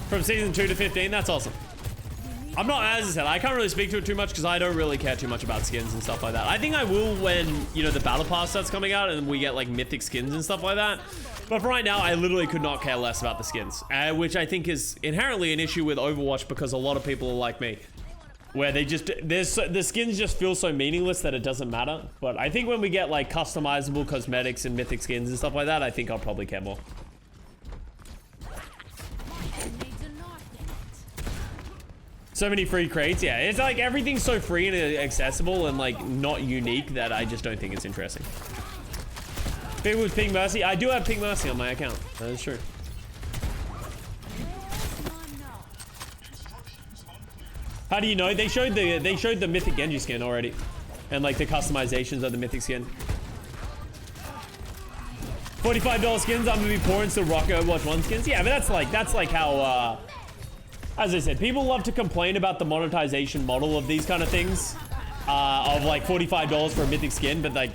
From season 2 to 15, that's awesome. I'm not, as I said, I can't really speak to it too much because I don't really care too much about skins and stuff like that. I think I will when, you know, the battle pass starts coming out and we get like mythic skins and stuff like that. But for right now, I literally could not care less about the skins, which I think is inherently an issue with Overwatch because a lot of people are like me, where they just, the skins just feel so meaningless that it doesn't matter. But I think when we get like customizable cosmetics and mythic skins and stuff like that, I think I'll probably care more. So many free crates, yeah. It's like everything's so free and accessible and like not unique that I just don't think it's interesting. People with Pink Mercy, I do have Pink Mercy on my account. That is true. How do you know? They showed the Mythic Genji skin already, and like the customizations of the Mythic skin. $45 skins. I'm gonna be poor and still rock Overwatch 1 skins. Yeah, but that's like how. As I said, people love to complain about the monetization model of these kind of things, of like $45 for a mythic skin, but like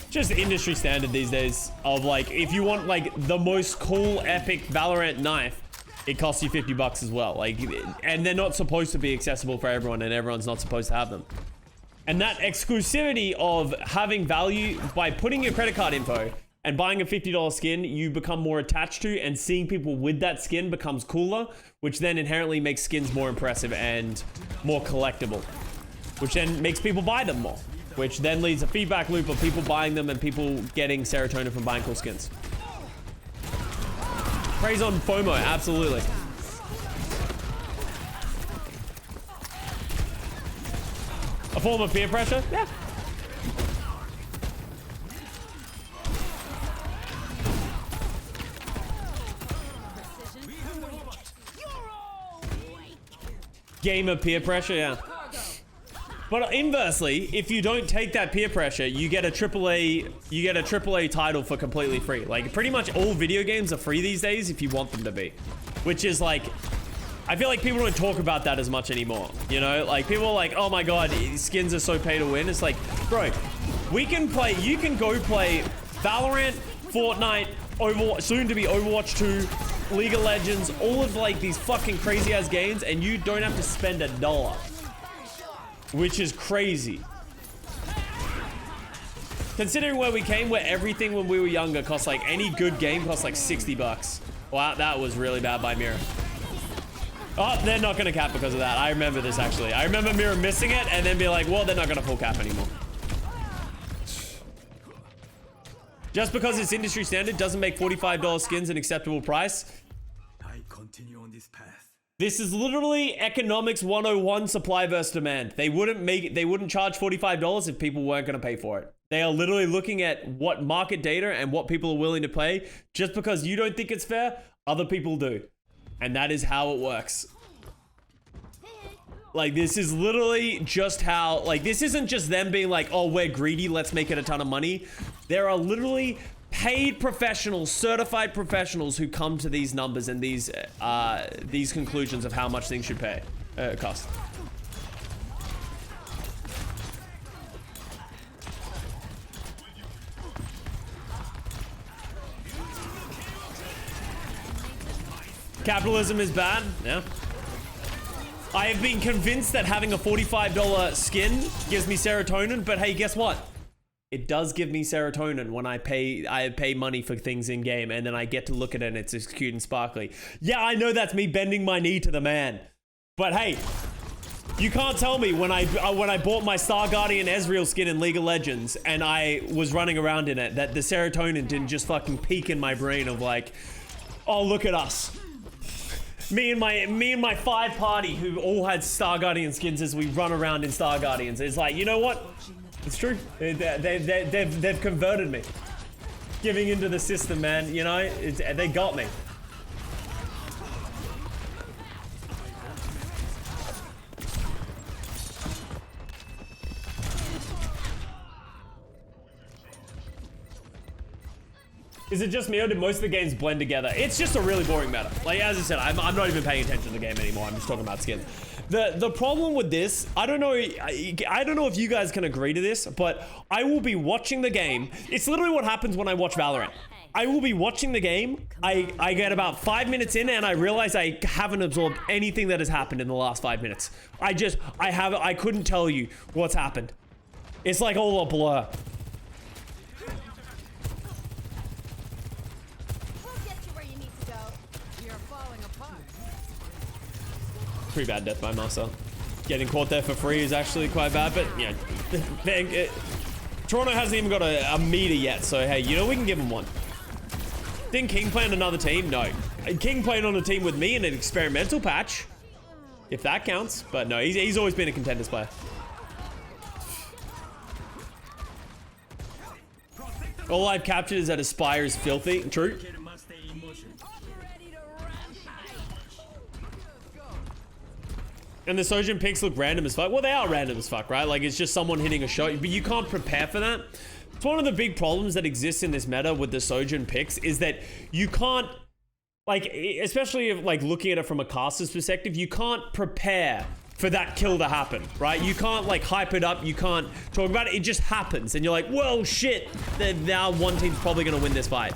just industry standard these days of like, if you want like the most cool epic Valorant knife, it costs you $50 as well. Like, and they're not supposed to be accessible for everyone and everyone's not supposed to have them. And that exclusivity of having value by putting your credit card info and buying a $50 skin, you become more attached to, and seeing people with that skin becomes cooler, which then inherently makes skins more impressive and more collectible, which then makes people buy them more, which then leads a feedback loop of people buying them and people getting serotonin from buying cool skins. Praise on FOMO, absolutely. A form of peer pressure? Yeah. Gamer peer pressure, yeah. But inversely, if you don't take that peer pressure, you get a AAA title for completely free. Like pretty much all video games are free these days if you want them to be. Which is like, I feel like people don't talk about that as much anymore. You know, like people are like, oh my god, skins are so pay to win. It's like, bro, you can go play Valorant, Fortnite, Overwatch, soon to be Overwatch 2, League of Legends, all of like these fucking crazy ass games, and you don't have to spend $1, which is crazy. Considering where we came, where everything when we were younger cost like, any good game cost like $60. Wow, that was really bad by Mira. Oh, they're not gonna cap because of that. I remember this actually. I remember Mira missing it and then be like, well, they're not gonna full cap anymore. Just because it's industry standard doesn't make $45 skins an acceptable price. I continue on this path. This is literally economics 101, supply versus demand. They wouldn't charge $45 if people weren't going to pay for it. They are literally looking at what market data and what people are willing to pay. Just because you don't think it's fair, other people do. And that is how it works. Like, this is literally just how, like, this isn't just them being like, oh, we're greedy, let's make it a ton of money. There are literally paid professionals, certified professionals who come to these numbers and these conclusions of how much things should cost. Capitalism is bad, yeah. I have been convinced that having a $45 skin gives me serotonin, but hey, guess what? It does give me serotonin when I pay money for things in game, and then I get to look at it and it's cute and sparkly. Yeah, I know that's me bending my knee to the man, but hey, you can't tell me when I bought my Star Guardian Ezreal skin in League of Legends and I was running around in it that the serotonin didn't just fucking peak in my brain of like, oh, look at us. Me and my 5 party who all had Star Guardian skins as we run around in Star Guardians. It's like, you know what? It's true. They've converted me. Giving into the system, man. You know, they got me. Is it just me or did most of the games blend together? It's just a really boring meta. Like, as I said, I'm not even paying attention to the game anymore. I'm just talking about skins. The problem with this, I don't know if you guys can agree to this, but I will be watching the game. It's literally what happens when I watch Valorant. I will be watching the game. I get about 5 minutes in and I realize I haven't absorbed anything that has happened in the last 5 minutes. I couldn't tell you what's happened. It's like all a blur. We'll get you where you need to go. You're falling apart. Pretty bad death by Marcel. Getting caught there for free is actually quite bad, but yeah. Toronto hasn't even got a meter yet, so hey, you know, we can give him one. Didn't King play on another team? No. King played on a team with me in an experimental patch. If that counts. But no, he's always been a contenders player. All I've captured is that Aspire is filthy. True. And the Sojin picks look random as fuck. Well, they are random as fuck, right? Like, it's just someone hitting a shot. But you can't prepare for that. It's one of the big problems that exists in this meta with the Sojin picks is that you can't, like, especially if, like, looking at it from a caster's perspective, you can't prepare for that kill to happen, right? You can't, like, hype it up. You can't talk about it. It just happens. And you're like, whoa, shit. Now one team's probably going to win this fight.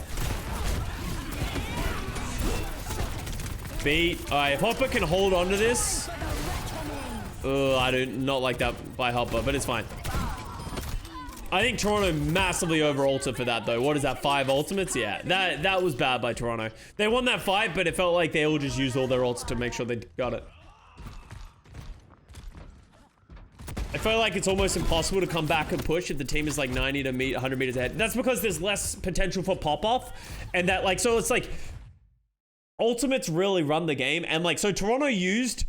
Beat. All right, if Hopper can hold on to this. I do not like that by Hopper, but it's fine. I think Toronto massively over-ulted for that, though. What is that, 5 ultimates? Yeah, that was bad by Toronto. They won that fight, but it felt like they all just used all their ults to make sure they got it. I feel like it's almost impossible to come back and push if the team is like 90 to 100 meters ahead. That's because there's less potential for pop-off. And that, like, so it's like... Ultimates really run the game. And, like, so Toronto used...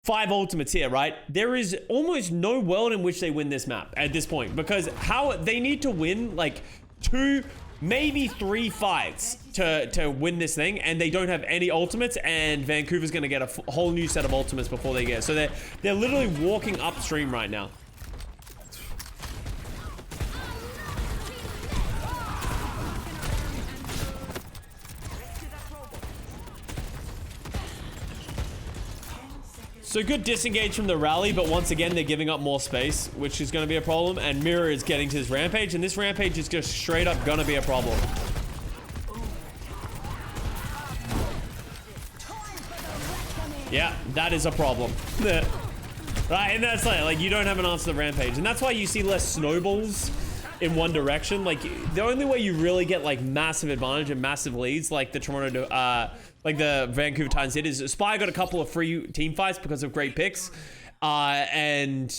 5 ultimates here, right? There is almost no world in which they win this map at this point because how they need to win like 2, maybe 3 fights to win this thing, and they don't have any ultimates, and Vancouver's gonna get a whole new set of ultimates before they get. So they're literally walking upstream right now. So good disengage from the rally, but once again, they're giving up more space, which is going to be a problem. And Mirror is getting to his rampage, and this rampage is just straight up going to be a problem. Yeah, that is a problem. Right, and that's like you don't have an answer to the rampage. And that's why you see less snowballs in one direction. Like, the only way you really get, like, massive advantage and massive leads, like the Toronto... like the Vancouver Titans did, is Spy got a couple of free team fights because of great picks. And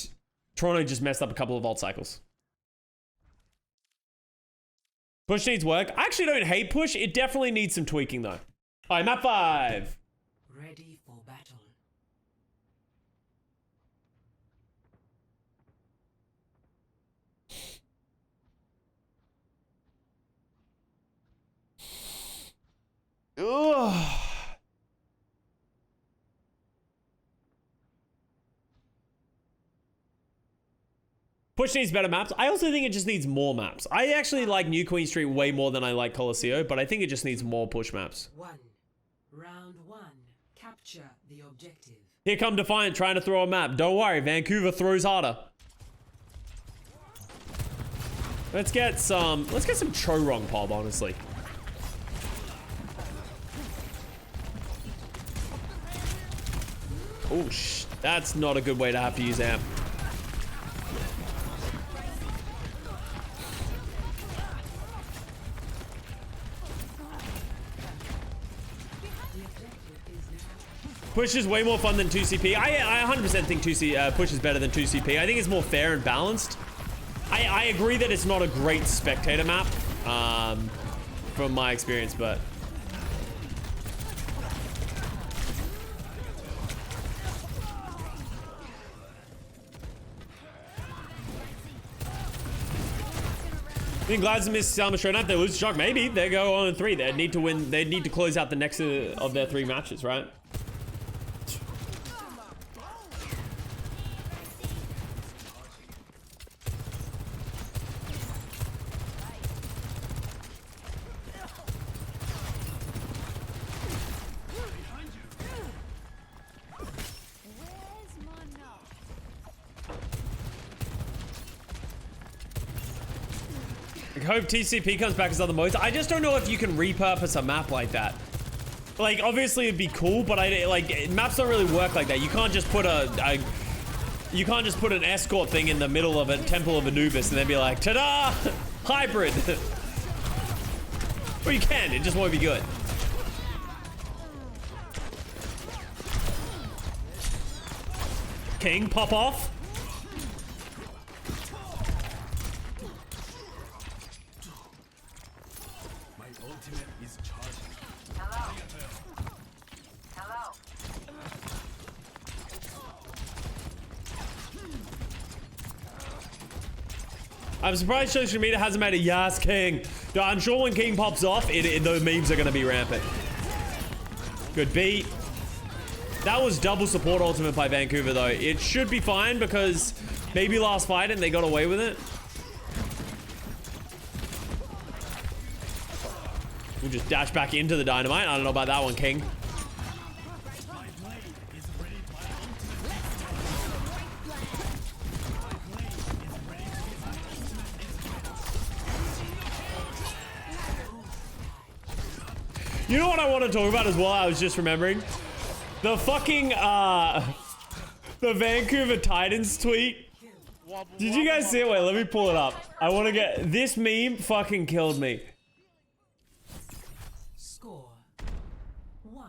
Toronto just messed up a couple of ult cycles. Push needs work. I actually don't hate push. It definitely needs some tweaking, though. All right, map 5. Ready for battle. Ugh. Push needs better maps. I also think it just needs more maps. I actually like New Queen Street way more than I like Colosseo, but I think it just needs more push maps. Round 1. Capture the objective. Here come Defiant trying to throw a map. Don't worry, Vancouver throws harder. Let's get some Chorong pop, honestly. Oh, that's not a good way to have to use amp. Push is way more fun than 2CP. I 100% think Push is better than 2CP. I think it's more fair and balanced. I agree that it's not a great spectator map, from my experience, but... I think Glads missed Salma Showdown. If they lose to Shock, maybe they go 0-3. They need to win. They need to close out the next of their 3 matches, right? hope TCP comes back as other modes. I just don't know if you can repurpose a map like that. Like, obviously it'd be cool, but maps don't really work like that. You can't just put you can't just put an escort thing in the middle of a Temple of Anubis and then be like, ta-da! Hybrid! Well, you can, it just won't be good. King, pop off. My ultimate is charging. Hello. I'm surprised social media hasn't made a Yas King. No, I'm sure when King pops off, the memes are going to be rampant. Good beat. That was double support ultimate by Vancouver, though. It should be fine because maybe last fight and they got away with it. We'll just dash back into the dynamite. I don't know about that one, King. You know what I want to talk about as well? I was just remembering. The fucking, the Vancouver Titans tweet. Did you guys see it? Wait, let me pull it up. I want to get... This meme fucking killed me. Score 1-0.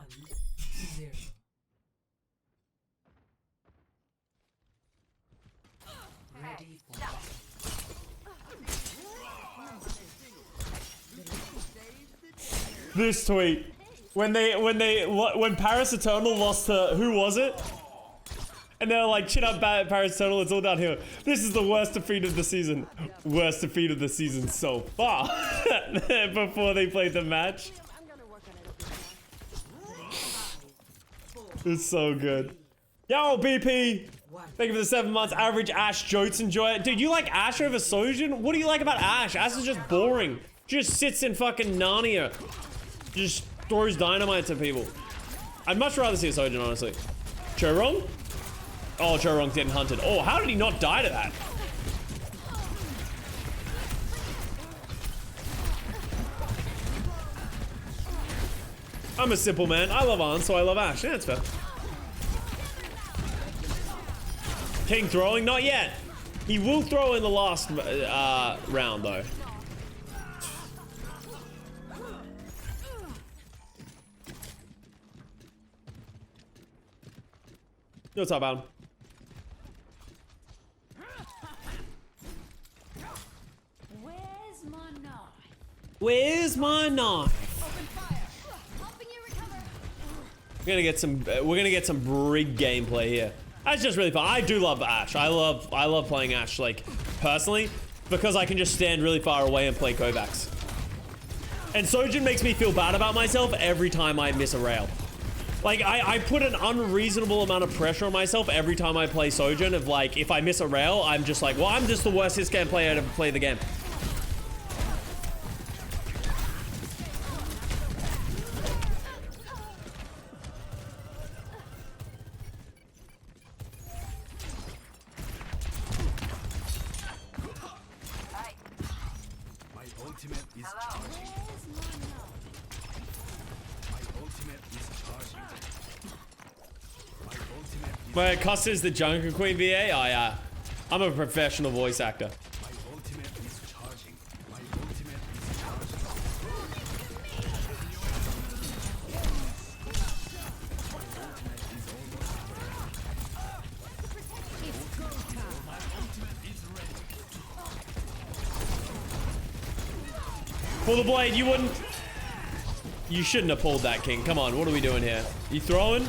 Ready for This tweet. When Paris Eternal lost to... Who was it? And they're like, chin up Paris Eternal, it's all downhill. This is the worst defeat of the season. Worst defeat of the season so far. Before they played the match. It's so good. Yo, BP! Thank you for the 7 months. Average Ash Jotes enjoy it. Dude, you like Ash over Sojin? What do you like about Ash? Ash is just boring. Just sits in fucking Narnia. Just throws dynamite at people. I'd much rather see a Sojin, honestly. Chorong? Oh, Chorong's getting hunted. Oh, how did he not die to that? I'm a simple man. I love Arn, so I love Ash. Yeah, that's fair. King throwing? Not yet. He will throw in the last round, though. What's up, Adam? Where's my knife? Where's my knife? Open fire. Helping you recover. We're gonna get some brig gameplay here. That's just really fun. I do love Ash. I love playing Ash, like, personally, because I can just stand really far away and play Kovacs. And Sojin makes me feel bad about myself every time I miss a rail. Like, I put an unreasonable amount of pressure on myself every time I play Sojin of, like, if I miss a rail, I'm just like, well, I'm just the worst hit-scan player to ever play the game. My ultimate is charging. My ultimate is charging. My ultimate is But Custa is the Junker Queen VA? Oh, yeah. I'm a professional voice actor. my ultimate is charging. My ultimate is charging. Pull the blade, you wouldn't... You shouldn't have pulled that, King. Come on, what are we doing here? You throwing?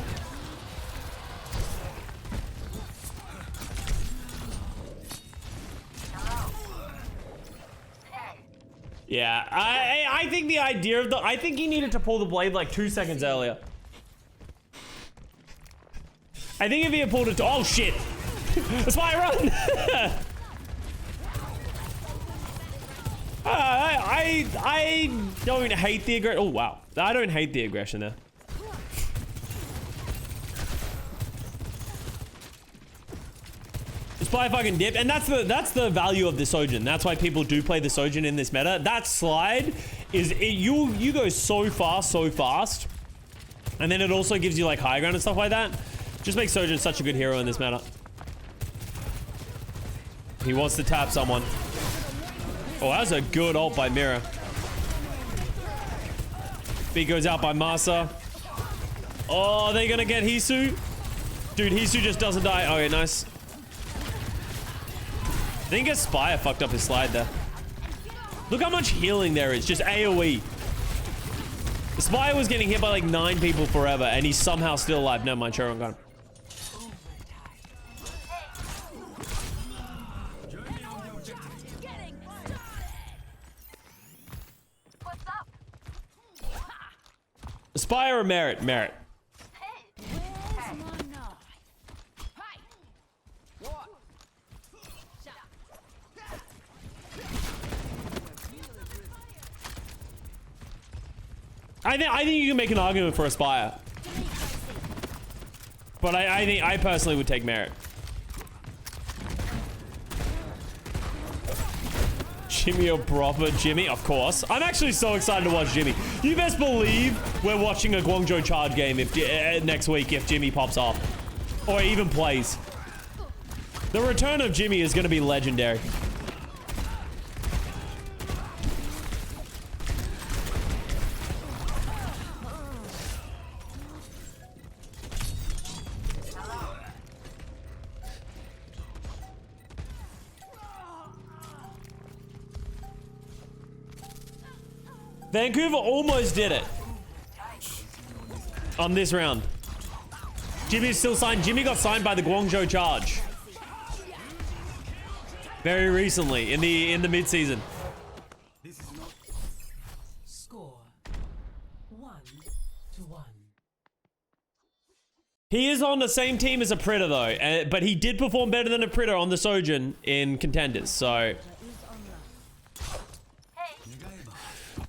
Yeah, I think the idea of I think he needed to pull the blade like 2 seconds earlier. I think if he had pulled it, oh shit! That's why I run. I don't hate the aggression. Oh wow, I don't hate the aggression there. Spy fucking dip, and that's the value of the Sojin. That's why people do play the Sojin in this meta. That slide is you go so fast, and then it also gives you like high ground and stuff like that. Just makes Sojin such a good hero in this meta. He wants to tap someone. Oh, that was a good ult by Mira. B goes out by Masa. Oh, they're gonna get Hisu. Dude, Hisu just doesn't die. Okay, nice. I think a Spire fucked up his slide there. Look how much healing there is. Just AoE. The Spire was getting hit by like 9 people forever, and he's somehow still alive. Never mind, Sharon gone. Spire or Merit? Merit. I think you can make an argument for Aspire. But I personally would take Merit. Jimmy or proper Jimmy? Of course. I'm actually so excited to watch Jimmy. You best believe we're watching a Guangzhou Charge game if next week if Jimmy pops off. Or even plays. The return of Jimmy is going to be legendary. Vancouver almost did it on this round. Jimmy's still signed. Jimmy got signed by the Guangzhou Charge very recently in the mid-season. Score 1-1. He is on the same team as a Predator though, but he did perform better than a Predator on the Sojin in Contenders. So.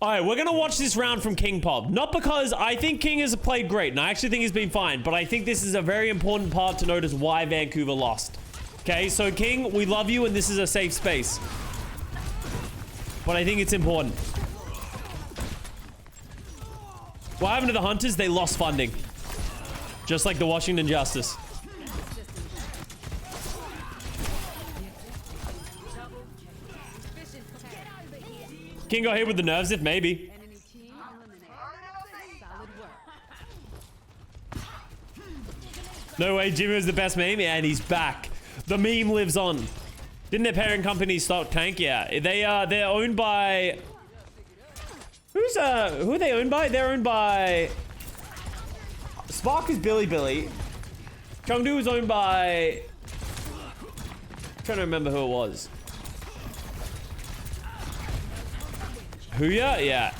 Alright, we're gonna watch this round from King Pop. Not because I think King has played great, and I actually think he's been fine, but I think this is a very important part to notice why Vancouver lost. Okay, so King, we love you, and this is a safe space. But I think it's important. What happened to the Hunters? They lost funding. Just like the Washington Justice. King got hit with the nerves if maybe. No way, Jimmy was the best meme, and he's back. The meme lives on. Didn't their parent company stop Tank? Yeah, they're owned by. Who are they owned by? They're owned by. Spark is Billy. Chengdu was owned by. I'm trying to remember who it was. Huya? Yeah.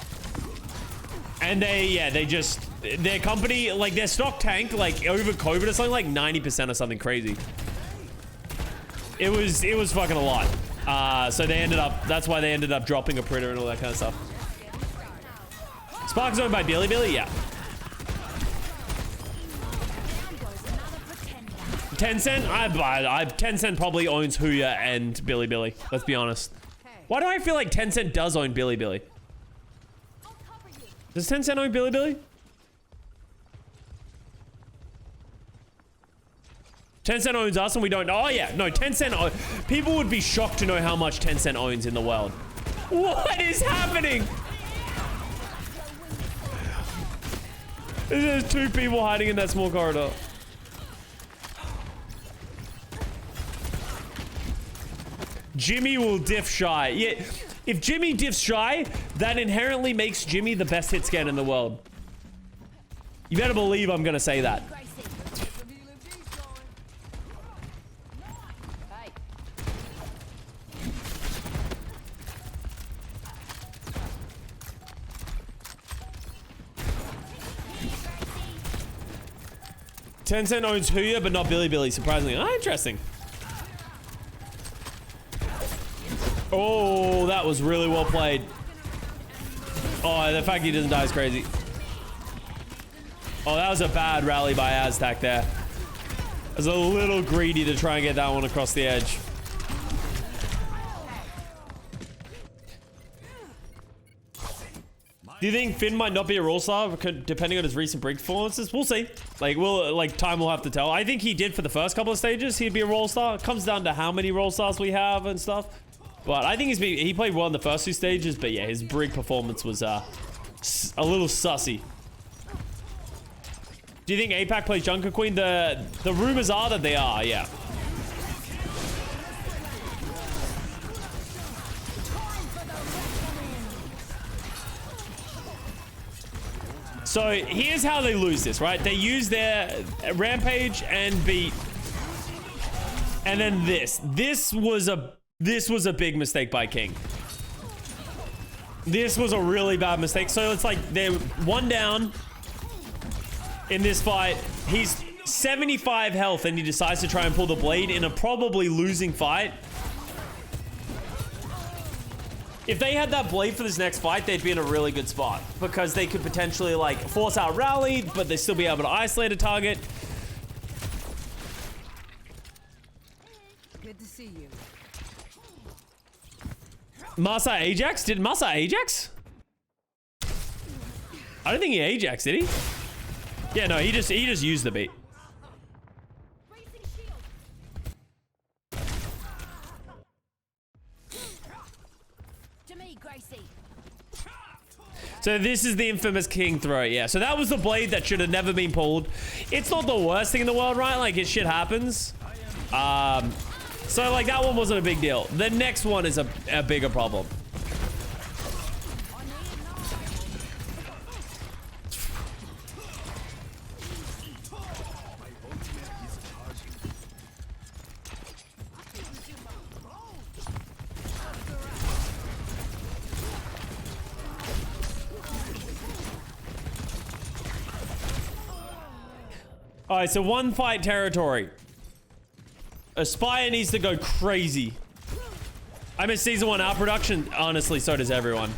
And they just, their company, like their stock tanked like over COVID or something, like 90% or something crazy. It was fucking a lot. So they ended up, that's why they ended up dropping a Predator and all that kind of stuff. Spark's owned by Billy? Yeah. Tencent? Tencent probably owns Huya and Billy. Let's be honest. Why do I feel like Tencent does own Billy? Does Tencent own Billy? Tencent owns us and we don't. Oh yeah, no, Tencent. People would be shocked to know how much Tencent owns in the world. What is happening? There's 2 people hiding in that small corridor. Jimmy will diff Shy. Yeah, if Jimmy diffs Shy, that inherently makes Jimmy the best hit scan in the world. You better believe I'm gonna say that. Tencent owns Huya, but not Billy, surprisingly. Ah, interesting. Oh, that was really well played. Oh, the fact he doesn't die is crazy. Oh, that was a bad rally by Aztec there. I was a little greedy to try and get that one across the edge. Do you think Finn might not be a role star depending on his recent break performances? We'll see. Time will have to tell. I think he did for the first couple of stages. He'd be a role star. It comes down to how many role stars we have and stuff. But I think he played well in the first 2 stages. But yeah, his brig performance was a little sussy. Do you think APAC plays Junker Queen? The rumors are that they are, yeah. So here's how they lose this, right? They use their Rampage and beat. And then this. This was a big mistake by King. This was a really bad mistake. So it's like they're 1 down in this fight. He's 75 health and he decides to try and pull the blade in a probably losing fight. If they had that blade for this next fight, they'd be in a really good spot because they could potentially like force out rally, but they still be able to isolate a target. Good to see you. Masa Ajax? Did Masa Ajax? I don't think he Ajax, did he? Yeah, no, he just used the beat. So this is the infamous King throw, yeah. So that was the blade that should have never been pulled. It's not the worst thing in the world, right? Like, it shit happens. So, like, that one wasn't a big deal. The next one is a bigger problem. All right, so 1 fight territory. Aspire needs to go crazy. I miss season 1 out production. Honestly, so does everyone.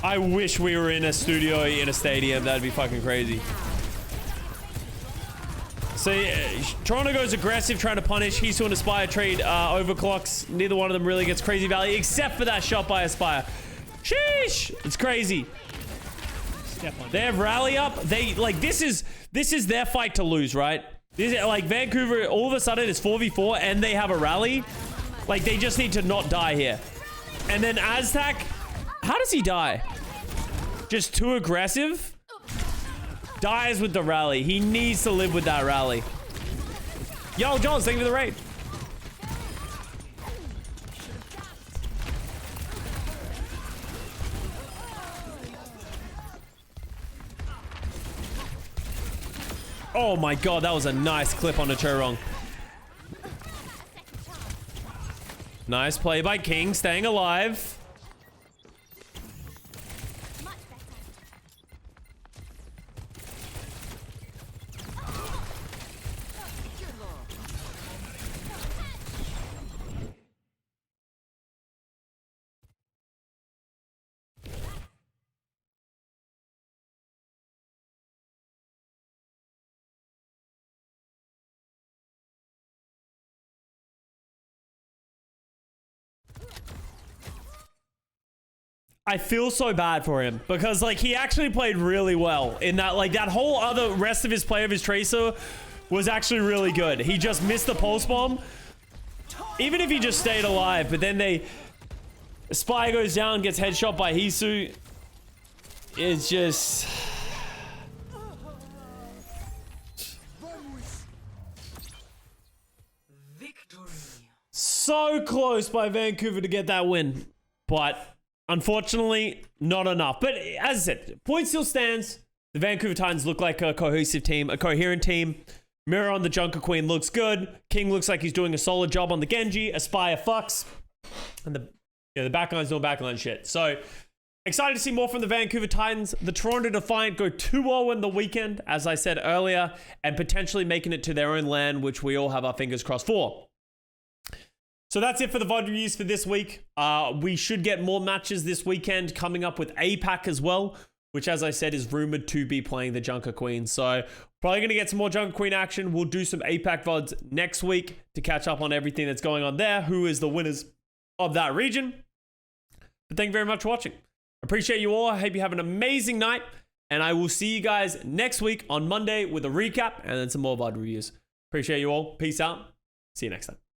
I wish we were in a studio in a stadium. That'd be fucking crazy. So yeah, Toronto goes aggressive, trying to punish. He's to an Aspire trade overclocks. Neither one of them really gets crazy value, except for that shot by Aspire. Sheesh! It's crazy. They have rally up. They like this is their fight to lose, right? This is, like Vancouver all of a sudden is 4v4 and they have a rally. Like they just need to not die here. And then Aztac, how does he die? Just too aggressive? Dies with the rally. He needs to live with that rally. Yo, John, thank you for the raid. Oh my god, that was a nice clip on the Churong. Nice play by King, staying alive. I feel so bad for him because like he actually played really well in that, like that whole other rest of his play of his Tracer was actually really good. He just missed the pulse bomb. Even if he just stayed alive, but then Spy goes down, gets headshot by Hisu. It's just... Victory. So close by Vancouver to get that win. But... unfortunately, not enough. But as I said, point still stands. The Vancouver Titans look like a cohesive team, a coherent team. Mirror on the Junker Queen looks good. King looks like he's doing a solid job on the Genji. Aspire fucks. And the backline's doing backline shit. So, excited to see more from the Vancouver Titans. The Toronto Defiant go 2-0 in the weekend, as I said earlier, and potentially making it to their own LAN, which we all have our fingers crossed for. So that's it for the VOD reviews for this week. We should get more matches this weekend coming up with APAC as well. which, as I said, is rumored to be playing the Junker Queen. So probably going to get some more Junker Queen action. We'll do some APAC VODs next week to catch up on everything that's going on there. Who is the winners of that region? But thank you very much for watching. Appreciate you all. I hope you have an amazing night. And I will see you guys next week on Monday with a recap and then some more VOD reviews. Appreciate you all. Peace out. See you next time.